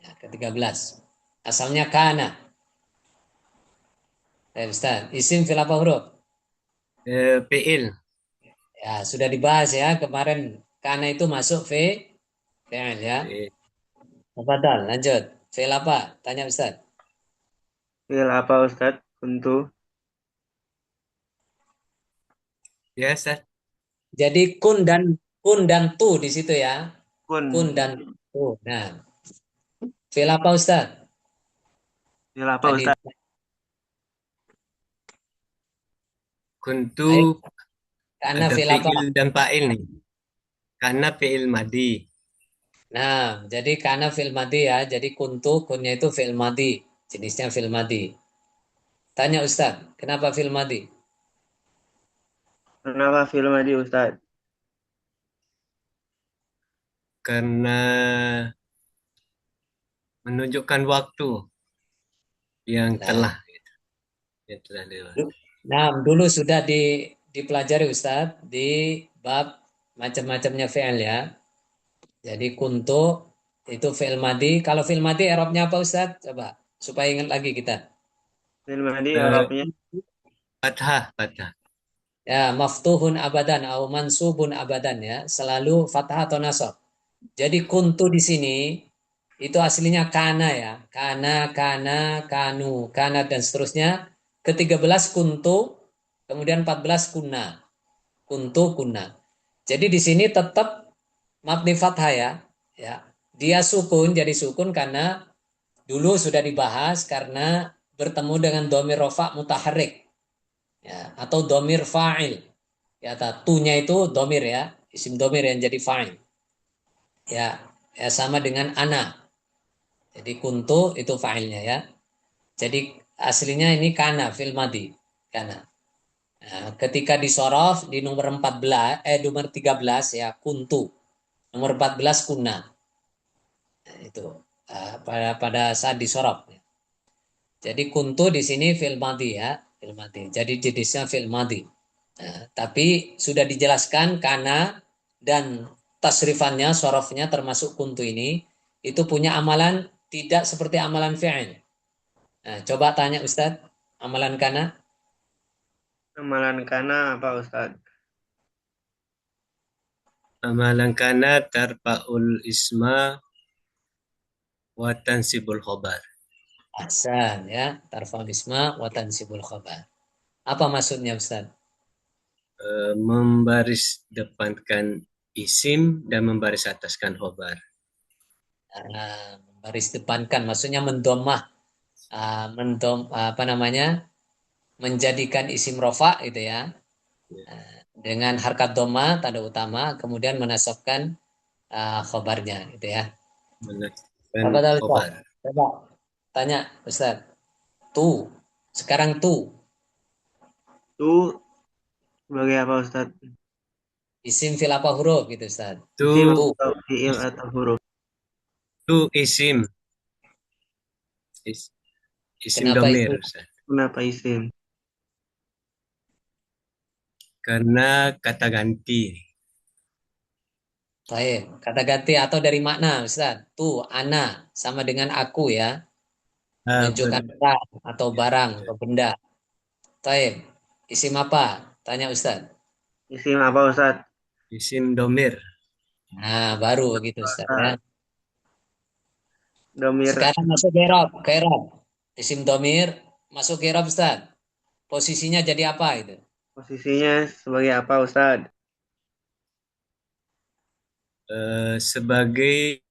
Speaker 1: Ya, ke-13. Asalnya kana. Ya, Ustaz. Isim fil apa huruf?
Speaker 4: Fiil.
Speaker 1: Ya, sudah dibahas ya kemarin. Kana itu masuk fi'il ya.
Speaker 4: Fiil.
Speaker 1: Tafadhal, lanjut. Fi'il apa? Tanya Ustaz.
Speaker 3: Fi'il apa Ustaz? Untuk
Speaker 4: Ya Ustaz.
Speaker 1: Jadi kun dan tu di situ ya.
Speaker 3: kun.
Speaker 1: Kun dan tu. Nah, fi'il apa Ustaz?
Speaker 3: Fi'il apa
Speaker 1: Tadi
Speaker 3: Ustaz?
Speaker 4: Kuntu
Speaker 1: ayo karena
Speaker 4: ada
Speaker 1: fi'il apa?
Speaker 4: fiil dan fa'il nih. Karena fiil madi.
Speaker 1: Nah, jadi karena fi'il madi ya. Jadi kuntu kunnya itu fi'il madi. Jenisnya fi'il madi. Tanya Ustaz, kenapa fi'il madi?
Speaker 3: Kenapa fi'il madi Ustaz?
Speaker 4: Karena menunjukkan waktu yang
Speaker 1: Nah,
Speaker 4: telah. Yang telah lewat.
Speaker 1: nah, dulu sudah dipelajari Ustaz di bab macam-macamnya fi'il ya. Jadi kuntu itu fi'il madi. Kalau fi'il madi i'rabnya apa Ustaz? Coba supaya ingat lagi kita.
Speaker 3: Fi'il madi
Speaker 4: Eh,
Speaker 3: Arabnya
Speaker 4: fathah, fathah.
Speaker 1: Ya, maftuhun abadan atau mansubun abadan ya, selalu fathah atau nasab. Jadi kuntu di sini itu aslinya kana ya. Kana, kanu, kana dan seterusnya. Ke-13 kuntu, kemudian 14 kuna. Kuntu, kuna. Jadi di sini tetap mabni fathah ya. Ya. Dia sukun jadi sukun karena dulu sudah dibahas karena bertemu dengan domir rofa mutaharik ya, atau domir fa'il. Ya, tunya itu domir ya, isim domir yang jadi fa'il. Ya, ya sama dengan ana. Jadi kuntu itu fa'ilnya ya. Jadi aslinya ini kana fil madi. Kana. Nah, ketika disorof di nomor 14 nomor 13 ya kuntu. Nomor 14 kuna. Nah, itu pada saat disorof. Jadi kuntu di sini fil madi ya, fil madi. Jadi jenisnya fil madi. Nah, tapi sudah dijelaskan karena dan tasrifannya, sorofnya termasuk kuntu ini itu punya amalan tidak seperti amalan fi'il. Nah, coba tanya Ustadz, amalan kana
Speaker 3: amalan kana apa Ustaz?
Speaker 4: Amalan kana tarfa'ul isma wa tansibul khobar.
Speaker 1: ahsan ya, tarfa'ul isma wa tansibul khabar. Apa maksudnya Ustadz?
Speaker 4: Membaris depankan isim dan membaris ataskan khobar.
Speaker 1: Nah, baris depankan maksudnya mendomah, apa namanya? Menjadikan isim rofa gitu ya. Dengan harkat doma tanda utama kemudian menasabkan khobarnya gitu ya.
Speaker 4: Menetapkan
Speaker 1: Apa tahu Ustaz?
Speaker 4: khobar.
Speaker 1: Coba tanya Ustaz. Tu. Sekarang tu.
Speaker 3: Itu sebagai apa Ustaz?
Speaker 1: Isim fil apa huruf gitu Ustaz.
Speaker 3: Isim
Speaker 1: Tu.
Speaker 3: atau fi'il atau huruf?
Speaker 4: Itu isim. Is- Isim
Speaker 1: Kenapa
Speaker 4: domir.
Speaker 1: itu?
Speaker 4: Ustaz.
Speaker 3: Kenapa isim?
Speaker 4: Karena kata ganti.
Speaker 1: Baik. Kata ganti atau dari makna Ustaz. Tu, ana sama dengan aku ya. Menunjukkan
Speaker 4: Benar.
Speaker 1: orang atau
Speaker 4: Ya,
Speaker 1: barang
Speaker 4: benar.
Speaker 1: atau benda. Baik. Isim apa? Tanya Ustaz.
Speaker 3: Isim apa Ustaz?
Speaker 4: Isim domir.
Speaker 1: Nah, baru gitu Ustaz ya.
Speaker 3: Domir
Speaker 1: Sekarang masuk ke Erob. Isim domir masuk ke Erob Ustaz. Posisinya jadi apa itu?
Speaker 3: posisinya sebagai apa Ustadz?
Speaker 5: Sebagai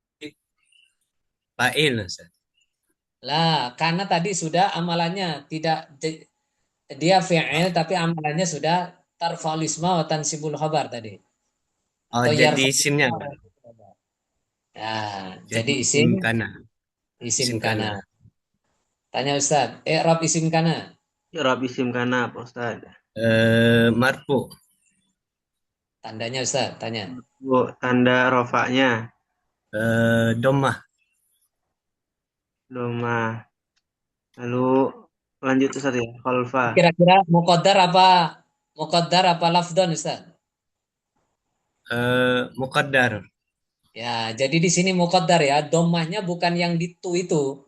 Speaker 5: fa'il, Ustaz.
Speaker 1: Lah, karena tadi sudah amalannya tidak dia fi'il tapi amalannya sudah tarfa'ul isma wa tansibul khabar tadi.
Speaker 5: Oh,
Speaker 1: Atau
Speaker 5: jadi
Speaker 1: yarfa'ul
Speaker 5: isimnya,
Speaker 1: isma wa
Speaker 5: Bang.
Speaker 1: tansibul khabar. Nah,
Speaker 5: Jadi
Speaker 1: jadi
Speaker 5: isim kana.
Speaker 1: isim
Speaker 5: Isim
Speaker 1: kana.
Speaker 5: kana.
Speaker 1: Tanya Ustaz, i'rab isim kana.
Speaker 3: I'rab isim kana apa Ustadz?
Speaker 5: Marfu.
Speaker 1: Tandanya Ustaz, tanya.
Speaker 3: Bu, tanda rofaknya.
Speaker 5: Dhammah.
Speaker 3: Doma. Lalu lanjut Ustadz ya. Khalfa.
Speaker 1: Kira-kira muqaddar apa lafdon Ustaz?
Speaker 5: Muqaddar.
Speaker 1: Ya, jadi di sini muqaddar ya, domahnya bukan yang di tu itu.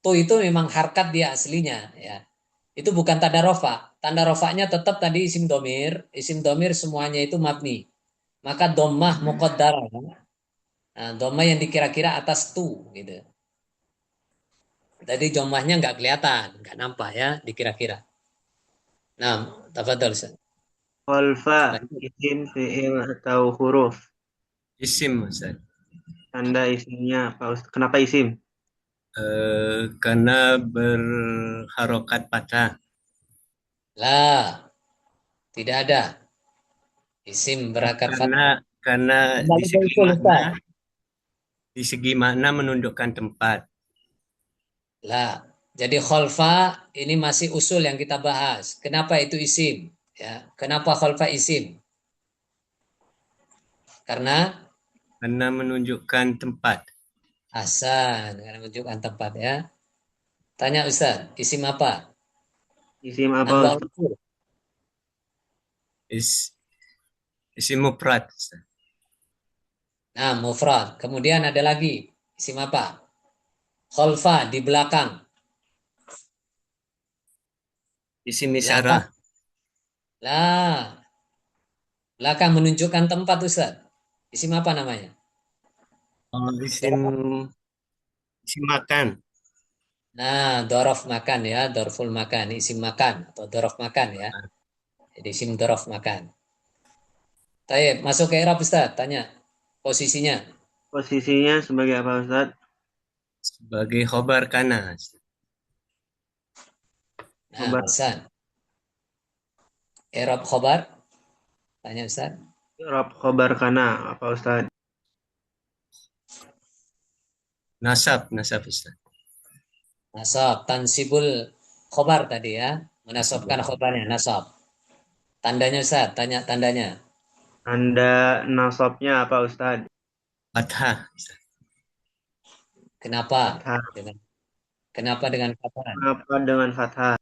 Speaker 1: Tu itu memang harkat dia aslinya ya. Itu bukan tanda rofa. Tanda rofanya tetap tadi isim domir. Isim domir semuanya itu mabni. Maka domah muqaddar. Nah, domah yang dikira-kira atas tu gitu. Tadi domahnya nggak kelihatan, nggak nampak ya dikira-kira. Nah, tafadhol Ustaz.
Speaker 3: Khalfa.
Speaker 1: Lanjut.
Speaker 3: Isim, fi'il, atau huruf.
Speaker 5: Isim, Ustaz.
Speaker 3: Tanda isimnya apa Ustadz? Kenapa isim?
Speaker 5: Karena berharokat patah.
Speaker 1: Lah, tidak ada. Isim berakat
Speaker 5: Karena
Speaker 1: fathah.
Speaker 5: karena di
Speaker 1: Kembali ke
Speaker 5: segi
Speaker 1: usul
Speaker 5: makna,
Speaker 1: Ustaz.
Speaker 5: menundukkan tempat.
Speaker 1: Lah, jadi kholfa ini masih usul yang kita bahas. Kenapa itu isim? Ya, kenapa kholfa isim? Karena
Speaker 5: Karena menunjukkan tempat.
Speaker 1: Hasan, karena menunjukkan tempat ya. Tanya Ustaz, isim apa?
Speaker 3: Isim apa
Speaker 1: Anwa
Speaker 3: Ustadz?
Speaker 1: usul.
Speaker 5: Is, isim mufrad, Ustaz.
Speaker 1: Nah, mufrad. Kemudian ada lagi isim apa? Kholfa di belakang.
Speaker 5: Isim
Speaker 1: Belakang.
Speaker 5: isyarah.
Speaker 1: Lah, belakang menunjukkan tempat Ustaz. Isim apa namanya?
Speaker 5: Oh, isim makan.
Speaker 1: Nah, dorof makan ya, dorful makan, isim makan atau dorof makan ya. Jadi isim dorof makan. Taib, masuk ke Arab Ustaz, tanya posisinya.
Speaker 3: Posisinya sebagai apa Ustadz?
Speaker 5: Sebagai khobar kana.
Speaker 1: Nah,
Speaker 3: Khobar.
Speaker 1: Hasan. Arab khobar, tanya Ustaz.
Speaker 3: I'rab khobar kana apa Ustadz?
Speaker 5: Nasab, Ustaz.
Speaker 1: Nasab, tansibul khobar tadi ya. Menasabkan khobarnya, nasab. Tandanya Ustaz, tanya tandanya.
Speaker 3: Tanda nasabnya apa Ustadz?
Speaker 5: Fathah, Ustaz.
Speaker 1: Kenapa?
Speaker 3: Fathah.
Speaker 1: Dengan kenapa dengan fathah?
Speaker 3: Kenapa dengan fathah?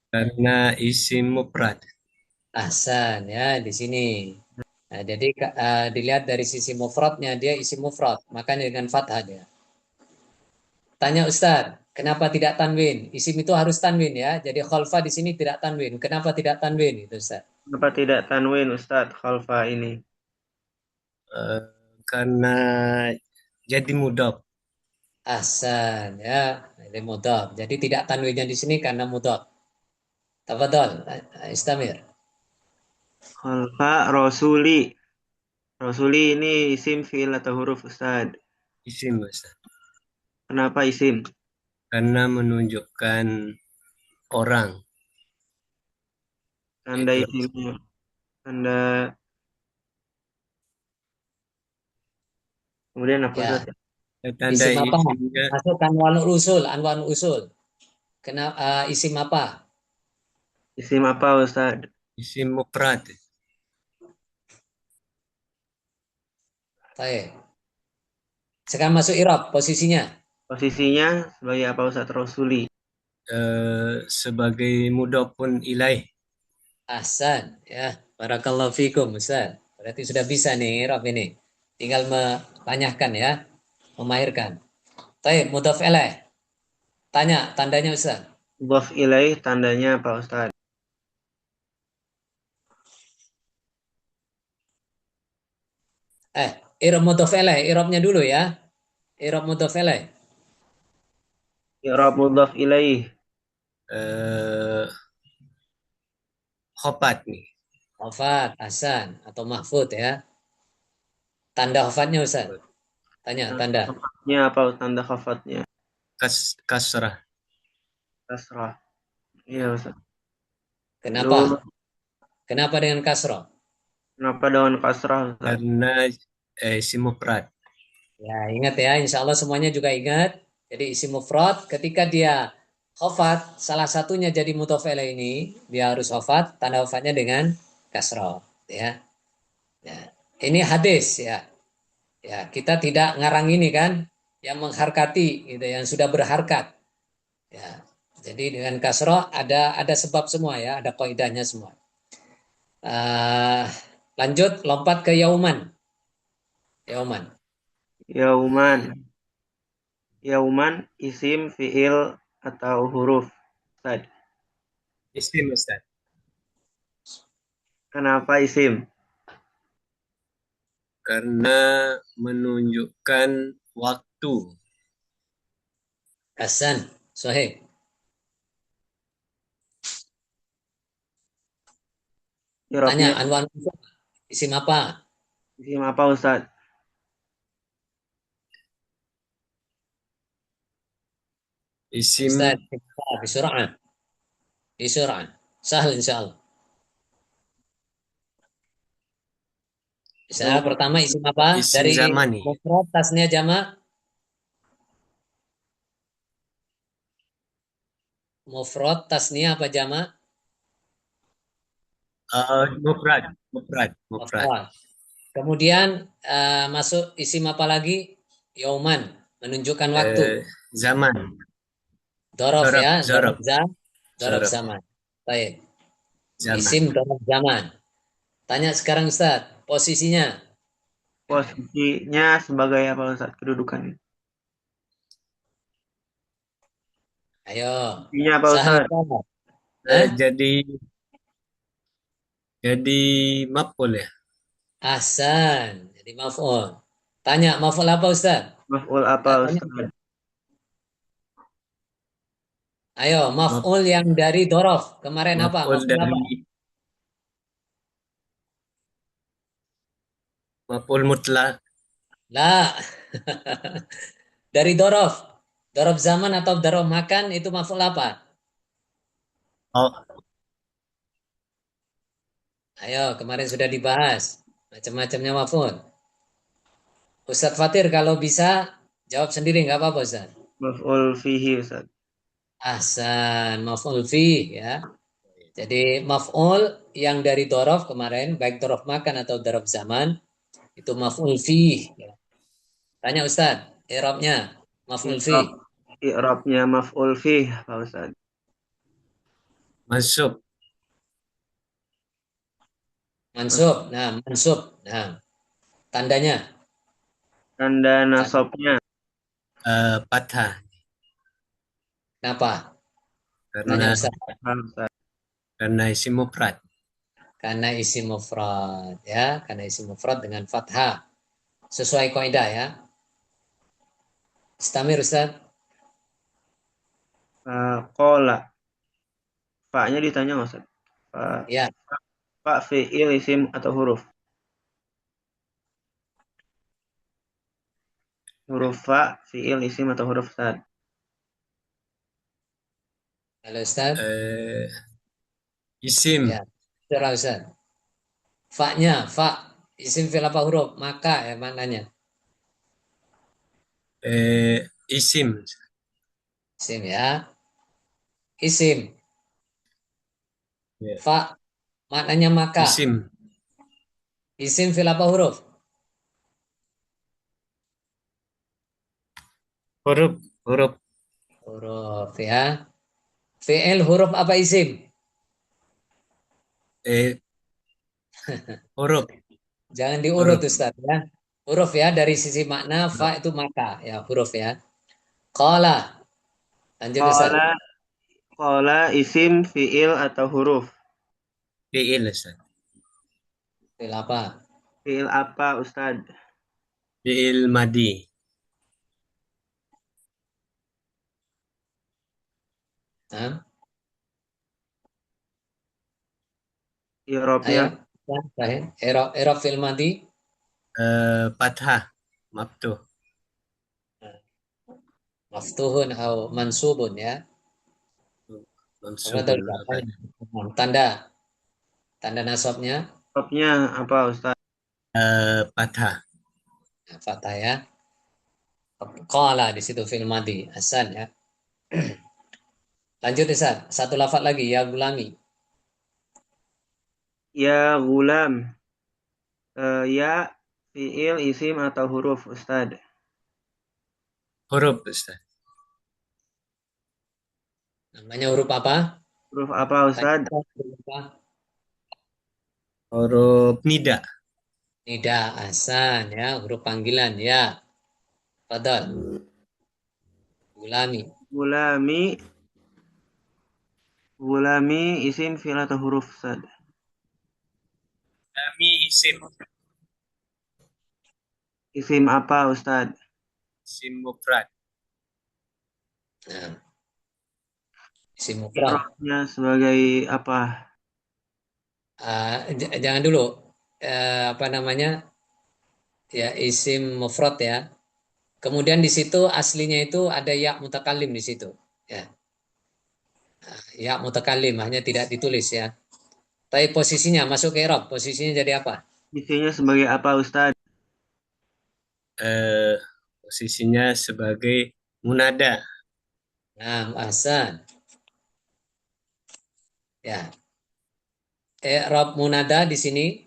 Speaker 5: Karena isim mufrad.
Speaker 1: Ahsan ya di sini. Nah, jadi dilihat dari sisi mufradnya dia isi mufrad, makanya dengan fathah dia. Tanya Ustaz, kenapa tidak tanwin? Isim itu harus tanwin ya. Jadi khalfa di sini tidak tanwin. Kenapa tidak tanwin itu Ustaz?
Speaker 3: Kenapa tidak tanwin Ustadz khalfa ini?
Speaker 5: Eh, karena jadi mudhaf.
Speaker 1: Ahsan ya, ini mudhaf. Jadi tidak tanwinnya di sini karena mudhaf. Tafadhol, istamir.
Speaker 3: Khalfa rasuli. Rasuli ini isim fi'il atau huruf Ustadz?
Speaker 5: Isim, Ustaz.
Speaker 3: Kenapa isim?
Speaker 5: Karena menunjukkan orang.
Speaker 3: Tanda
Speaker 5: Itu.
Speaker 3: isimnya. Tanda kemudian apa
Speaker 1: Ya,
Speaker 3: Ustadz?
Speaker 5: Tanda
Speaker 1: isim apa?
Speaker 5: isimnya
Speaker 1: Masuk anwanul usul, anwanul usul. Kenapa isim apa?
Speaker 3: Isim apa Ustadz?
Speaker 5: isim mufrad.
Speaker 1: Baik. Sekarang masuk Irab, posisinya.
Speaker 3: Posisinya sebagai apa Ustadz? Rasuli.
Speaker 5: Sebagai mudhafun ilaih.
Speaker 1: Ahsan, ya. Barakallahu fikum, Ustaz. Berarti sudah bisa nih Irab ini. Tinggal menanyakan ya, memahirkan. Baik, mudhaf ilaih. Tanya tandanya Ustaz.
Speaker 3: Mudhaf ilaih tandanya apa Ustadz?
Speaker 1: I'rab mudhof ilaih, i'rabnya dulu ya. I'rab mudhof ilaih.
Speaker 3: I'rab mudhaf ilaih.
Speaker 5: Eh, Khopat nih.
Speaker 1: Khafat, Hasan atau Mahfud ya. Tanda khafatnya Ustaz. Tanya tanda.
Speaker 3: Khafatnya apa tanda khafatnya?
Speaker 5: Kasrah.
Speaker 3: Kasrah. Iya, Ustaz.
Speaker 1: Kenapa?
Speaker 3: Lalu
Speaker 1: Kenapa dengan kasroh?
Speaker 3: kenapa dengan kasrah, Ustaz?
Speaker 5: Karena isim mufrad.
Speaker 1: Ya, ingat ya, insya Allah semuanya juga ingat. Jadi isim mufrad ketika dia khafat, salah satunya jadi mudhof ilaih ini, dia harus khafat, tanda khafatnya dengan kasroh, ya. Ya. Ini hadis ya. Ya, kita tidak ngarang ini kan, yang mengharkati gitu, yang sudah berharkat. Ya. Jadi dengan kasroh ada sebab semua ya, ada kaidahnya semua. Lanjut lompat ke yauman. Yauman.
Speaker 3: Yauman. Yauman isim fiil atau huruf, Ustaz.
Speaker 5: Isim, Ustaz.
Speaker 3: Kenapa isim?
Speaker 5: Karena menunjukkan waktu.
Speaker 1: Hasan, Sohib. Tanya
Speaker 3: I'rabnya
Speaker 1: Anwar, isim apa?
Speaker 3: isim apa, Ustaz?
Speaker 5: Isim
Speaker 1: Ustaz, bisur'an. Bisur'an. Sahal insyaallah. Misalnya pertama isim apa?
Speaker 5: isim
Speaker 1: Dari
Speaker 5: zamani.
Speaker 1: mufrad tasnya jamak. Mufrad tasnya apa jamak?
Speaker 5: Mufrad. Mufrad. Mufrad.
Speaker 1: Mufrad. Kemudian masuk isim apa lagi? Yauman, menunjukkan waktu.
Speaker 5: Zaman.
Speaker 1: Dorof
Speaker 5: Zorof.
Speaker 1: ya,
Speaker 5: Zorof.
Speaker 1: dorof
Speaker 5: Zorof.
Speaker 1: zaman. Baik.
Speaker 5: Zaman.
Speaker 1: Isim dorof zaman. Tanya sekarang Ustaz, posisinya.
Speaker 3: Posisinya sebagai apa, Ustaz? Kedudukannya.
Speaker 1: Ayo.
Speaker 3: Posisinya apa,
Speaker 1: Sahal.
Speaker 3: Ustaz?
Speaker 1: Hah?
Speaker 5: Jadi maf'ul ya.
Speaker 1: Ahsan. Jadi maf'ul. Tanya maf'ul apa Ustaz?
Speaker 3: Maf'ul apa,
Speaker 1: Nggak tanya.
Speaker 3: Ustaz?
Speaker 1: Ayo,
Speaker 5: Maf-
Speaker 1: maf'ul yang dari dorof. Kemarin apa?
Speaker 5: Maf'ul
Speaker 1: Maf'ul apa?
Speaker 5: dari maf'ul mutlak.
Speaker 1: Lah. Dari dorof. Dorof zaman atau dorof makan itu maf'ul apa?
Speaker 5: Oh,
Speaker 1: Ayo, kemarin sudah dibahas. Macam-macamnya maf'ul. Ustadz Fatir kalau bisa jawab sendiri nggak apa-apa Ustaz.
Speaker 3: Maf'ul fihi, Ustaz.
Speaker 1: Ahsan, maf'ul fi ya. Jadi maf'ul yang dari dorof kemarin, baik dorof makan atau dorof zaman, itu maf'ul fi. Ya. Tanya Ustaz, i'rabnya maf'ul fi.
Speaker 3: I'rabnya maf'ul fih, Pak Ustaz.
Speaker 5: masuk.
Speaker 1: Mansub. Nah, mansub. Nah, tandanya.
Speaker 3: Tanda nasabnya.
Speaker 5: Fathah.
Speaker 1: Kenapa? Tanya
Speaker 5: Karena
Speaker 1: Ustaz.
Speaker 3: Ustaz.
Speaker 5: karena isim mufrad.
Speaker 1: Karena isim mufrad ya, karena isim mufrad dengan fathah. Sesuai kaidah ya. Istamir Ustaz.
Speaker 3: Qala. Fa-nya ditanya nggak, Ustaz?
Speaker 1: Ya,
Speaker 3: Fa fi'il isim atau huruf? Huruf fa fi'il isim atau huruf, Ustaz?
Speaker 1: halo Ustaz.
Speaker 5: Isim.
Speaker 1: Ya, surah Ustaz. Fa-nya, fa isim fil apa huruf? Maka ya maknanya.
Speaker 5: Isim.
Speaker 1: Isim ya. Isim.
Speaker 5: Ya.
Speaker 1: Fa maknanya maka.
Speaker 5: Isim.
Speaker 1: Isim fil apa huruf?
Speaker 5: Huruf. Huruf.
Speaker 1: Huruf ya. Fi'il huruf apa isim?
Speaker 5: Eh, Huruf.
Speaker 1: Jangan diurut
Speaker 5: Huruf.
Speaker 1: Ustaz ya. Huruf ya dari sisi makna fa itu maka ya huruf ya. Qala. Lanjut Ustaz.
Speaker 3: Qala isim fi'il atau huruf?
Speaker 5: Fi'il, Ustaz.
Speaker 1: Fil apa?
Speaker 3: Fi'il apa, Ustaz?
Speaker 5: Fi'il madi.
Speaker 1: Nah,
Speaker 3: I'rabnya
Speaker 1: ayo. Sahih. I'rab fi'il madi.
Speaker 5: Fathah. Maftuh.
Speaker 1: Maftuhun atau mansubun ya. Apa
Speaker 5: Mansubun.
Speaker 1: dari apanya? Tanda. Tanda nasabnya
Speaker 3: apa Ustaz?
Speaker 5: Fathah.
Speaker 1: fathah ya. Qala di situ fi'il madi. Hasan ya. Lanjut Ustaz. Satu lafaz lagi ya gulami.
Speaker 3: Ya gulam. Ya fiil isim atau huruf Ustaz?
Speaker 5: Huruf, Ustaz.
Speaker 1: Namanya huruf apa?
Speaker 3: Huruf apa Ustaz?
Speaker 1: Huruf apa?
Speaker 5: Huruf nida.
Speaker 1: Nida, Hasan ya. Huruf panggilan ya. Fadal. Gulami.
Speaker 3: Gulami. Gulami isim fiil atau huruf Ustaz?
Speaker 5: Kami isim.
Speaker 3: Isim apa Ustaz?
Speaker 5: Isim mufrad.
Speaker 1: Nah, isim mufrad.
Speaker 3: I'rabnya sebagai apa?
Speaker 1: Jangan dulu. Apa namanya? Ya, isim mufrad ya. Kemudian di situ aslinya itu ada ya mutakalim di situ. Ya, ya mutakalim hanya tidak ditulis ya. Tapi posisinya masuk ke i'rab, posisinya jadi apa?
Speaker 3: Isinya sebagai apa Ustaz?
Speaker 5: Eh, Posisinya sebagai munada.
Speaker 1: Nah, Hasan. Ya. I'rab munada di sini.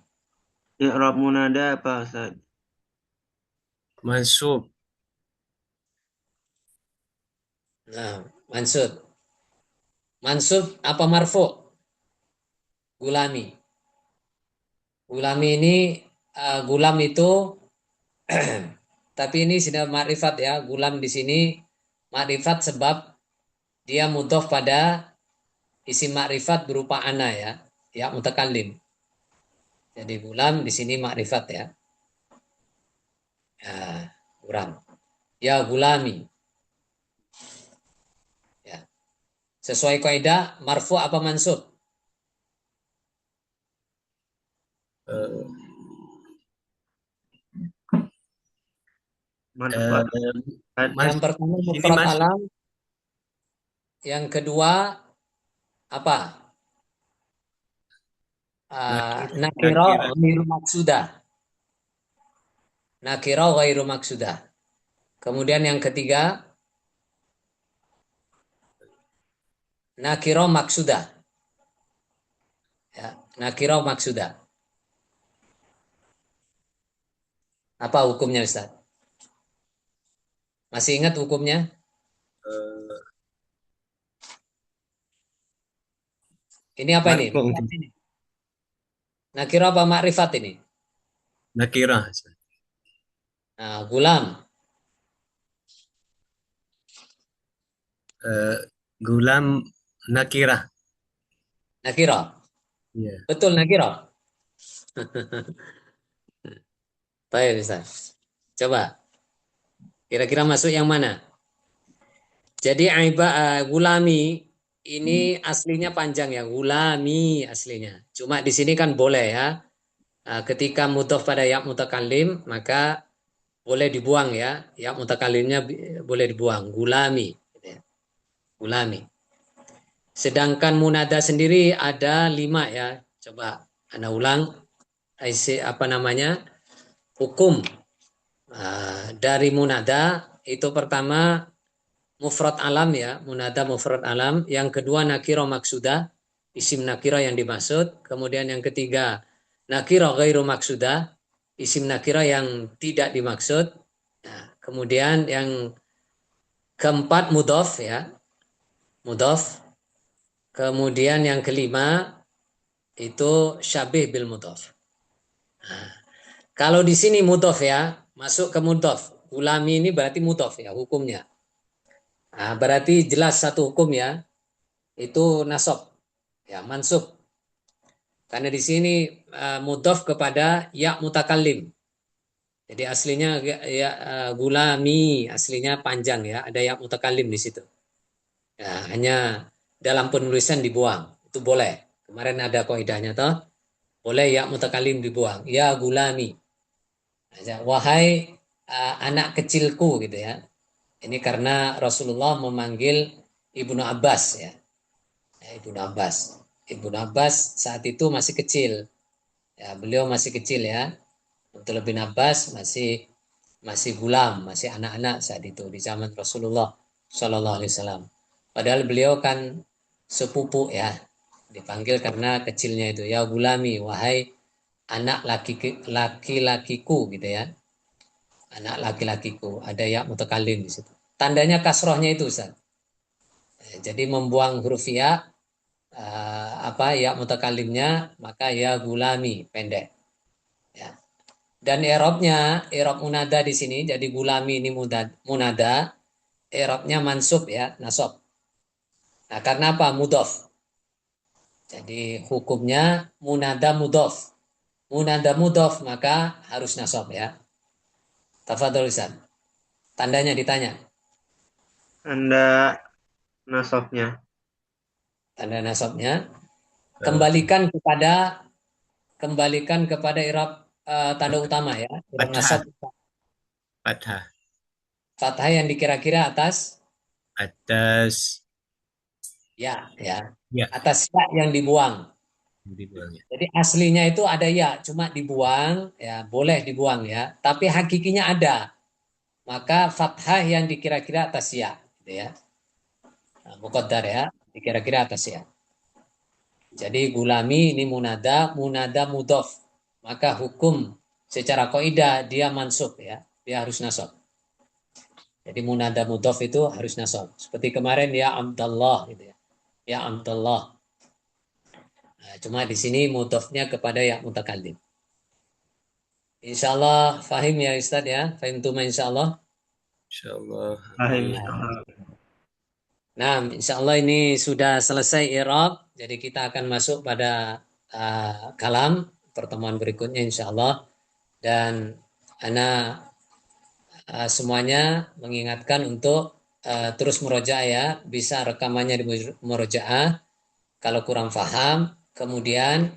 Speaker 3: I'rab munada apa Ustaz?
Speaker 5: Mansub.
Speaker 1: Nah, mansub. Mansub apa marfu? Gulami. Gulami ini gulam itu tapi ini sudah makrifat ya. Gulam di sini makrifat sebab dia mudhof pada isim makrifat berupa ana ya. Ya mutakallim. Jadi gulam di sini makrifat ya. Ya, gulam. Ya gulami. Ya. Sesuai kaidah marfu apa mansub?
Speaker 5: Eh,
Speaker 3: Manfaat.
Speaker 1: Yang pertama
Speaker 5: Ini
Speaker 1: mufrad
Speaker 5: masuk.
Speaker 1: alam, yang kedua apa? Nakiro
Speaker 5: Nakira.
Speaker 1: ghairu maksudah. Nakiro ghairu maksudah. Kemudian yang ketiga nakiro maksudah. Ya, nakiro maksudah. Apa hukumnya Ustaz? Masih ingat hukumnya?
Speaker 5: eh,
Speaker 1: Ini apa ini?
Speaker 5: Marfu.
Speaker 1: Nakiro apa makrifat ini?
Speaker 5: Nakira.
Speaker 1: Nah, gulam.
Speaker 5: Eh, Gulam nakira.
Speaker 1: Nakiro.
Speaker 5: Iya.
Speaker 1: Betul nakiro. Baik Ustaz. Coba. Kira-kira masuk yang mana? Jadi gulami ini aslinya panjang ya. Gulami aslinya. Cuma di sini kan boleh ya. Ketika mudhof pada ya mutakallim maka boleh dibuang ya. Ya mutakallimnya boleh dibuang. Gulami. Gitu ya. Gulami. Sedangkan munada sendiri ada 5 ya. Coba Anda ulang. Apa namanya? Hukum dari munada itu pertama mufrad alam ya, munada mufrad alam. Yang kedua nakiro maksudah, isim nakiro yang dimaksud. Kemudian yang ketiga nakiro ghairu maksudah, isim nakiro yang tidak dimaksud. Nah, kemudian yang keempat mudhof ya, mudhof. Kemudian yang kelima itu syabih bil mudhof. Nah, kalau di sini mudhof ya, masuk ke mudhof. Ulami ini berarti mudhof ya hukumnya. Nah, berarti jelas satu hukum ya, itu nasab, ya mansub. Karena di sini mudhof kepada ya mutakallim. Jadi aslinya ya gulami, aslinya panjang ya, ada yang mutakalim di situ. Ya, hanya dalam penulisan dibuang, itu boleh. Kemarin ada kaidahnya toh, boleh ya mutakalim dibuang. Ya gulami. Wahai anak kecilku gitu ya. Ini karena Rasulullah memanggil Ibnu Abbas ya. Ibnu Abbas. Ibnu Abbas saat itu masih kecil. Ya, beliau masih kecil ya. Abdullah bin Abbas masih gulam, masih anak-anak saat itu di zaman Rasulullah Shallallahu Alaihi Wasallam. Padahal beliau kan sepupu ya, dipanggil karena kecilnya itu ya gulami, wahai anak laki-lakiku gitu ya, anak laki-lakiku. Ada ya mutakalim di situ. Tandanya kasrohnya itu Ustaz. Jadi membuang huruf ya apa ya mutakalimnya maka ya gulami pendek. Ya. Dan i'rab munada di sini jadi gulami ini munada, i'rabnya mansub ya, nasab. Nah, karena apa? Mudhof. Jadi hukumnya munada mudhof. Munada mudhof maka harus nasab ya. Tafadhol Ustaz. Tandanya ditanya.
Speaker 3: Tanda nasabnya.
Speaker 1: Tanda nasabnya kembalikan kepada i'rab tanda utama ya, i'rab
Speaker 5: Fathah.
Speaker 1: nasab.
Speaker 5: Fathah.
Speaker 1: Fathah yang dikira-kira atas
Speaker 5: Atas.
Speaker 1: ya, ya.
Speaker 5: Ya.
Speaker 1: Atas ya yang dibuang.
Speaker 5: Dibuangnya.
Speaker 1: Jadi aslinya itu ada ya, cuma dibuang, ya boleh dibuang ya. Tapi hakikinya ada. Maka fathah yang dikira-kira atas ya, gitu ya. Nah, muqaddar ya, dikira-kira atas ya. Jadi gulami ini munada mudhof. Maka hukum secara kaidah dia mansub ya, dia harus nasab. Jadi munada mudhof itu harus nasab. Seperti kemarin ya Abdullah gitu ya. Ya Abdullah. Nah, cuma di sini mudhofnya kepada ya mutakallim. Insya Allah fahim ya Ustaz ya. Fahim tuma insya Allah.
Speaker 5: Insyaallah.
Speaker 3: Paham.
Speaker 5: Amin.
Speaker 1: Nah, insya Allah ini sudah selesai i'rab. Jadi kita akan masuk pada kalam pertemuan berikutnya insya Allah. Dan ana semuanya mengingatkan untuk terus murojaah ya. Bisa rekamannya di murojaah. Kalau kurang paham, kemudian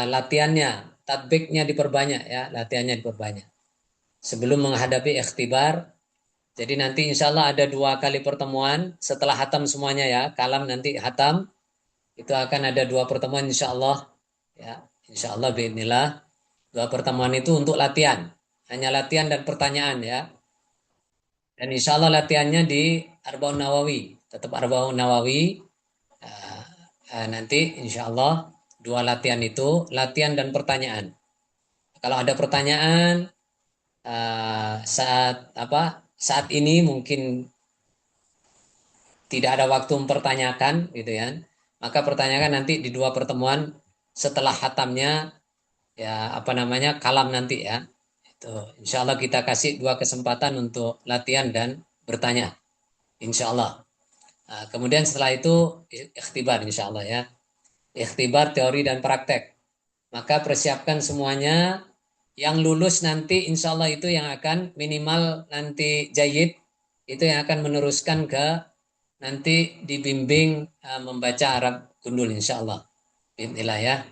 Speaker 1: latihannya, tatbiknya diperbanyak ya. Latihannya diperbanyak. Sebelum menghadapi ikhtibar, jadi nanti insya Allah ada 2 kali pertemuan setelah hatam semuanya ya. Kalam nanti hatam. Itu akan ada 2 pertemuan insya Allah. Ya, insya Allah biidznillah. 2 pertemuan itu untuk latihan. Hanya latihan dan pertanyaan ya. Dan insya Allah latihannya di Arbaun Nawawi. Tetap Arbaun Nawawi. Nanti insya Allah 2 latihan itu. Latihan dan pertanyaan. Kalau ada pertanyaan saat ini mungkin tidak ada waktu mempertanyakan gitu ya, maka pertanyakan nanti di 2 pertemuan setelah hatamnya ya kalam nanti ya. Itu insya Allah kita kasih 2 kesempatan untuk latihan dan bertanya insya Allah. Nah, kemudian setelah itu ikhtibar insya Allah ya, ikhtibar teori dan praktek. Maka persiapkan semuanya. Yang lulus nanti insya Allah itu yang akan minimal nanti jayid, itu yang akan meneruskan ke nanti dibimbing membaca Arab gundul insya Allah. Bismillah ya.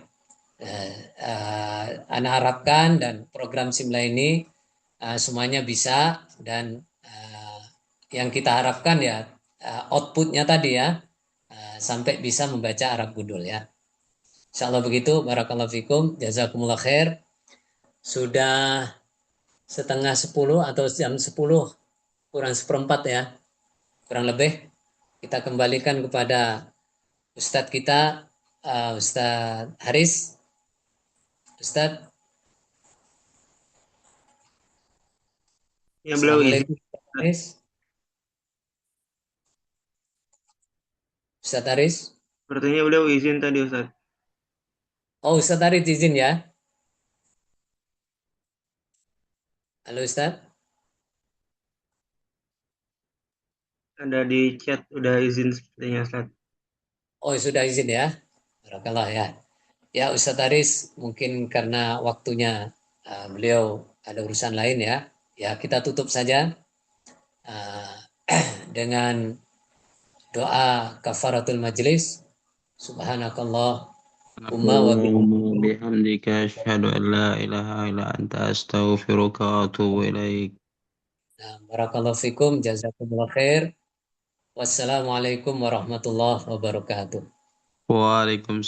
Speaker 1: Ana harapkan dan program Simla ini semuanya bisa dan yang kita harapkan ya outputnya tadi ya sampai bisa membaca Arab gundul ya. Insya Allah begitu. Barakallahu fikum. Jazakumullah khair. Sudah setengah 10 atau jam 10 kurang seperempat ya, kurang lebih. Kita kembalikan kepada Ustadz kita, Ustadz Haris. Ustadz.
Speaker 3: Ya beliau izin.
Speaker 1: Assalamualaikum Ustadz Haris. Ustadz Haris.
Speaker 3: Sepertinya beliau izin tadi Ustaz.
Speaker 1: Oh, Ustadz Haris izin ya. Halo Ustadz.
Speaker 3: Ada di chat udah izin sepertinya Ustaz.
Speaker 1: Oh, sudah izin ya. Barakallah ya. Ya Ustadz Haris mungkin karena waktunya beliau ada urusan lain ya. Ya, kita tutup saja uh, dengan doa kafaratul majlis. Subhanakallah umma wa
Speaker 3: اللهم بحمدك أشهد أن لا إله إلا أنت أستغفرك وأتوب إليك.
Speaker 1: barakallahu fikum, jazakumullah khair. Wassalamualaikum warahmatullahi wabarakatuh.
Speaker 3: وعليكم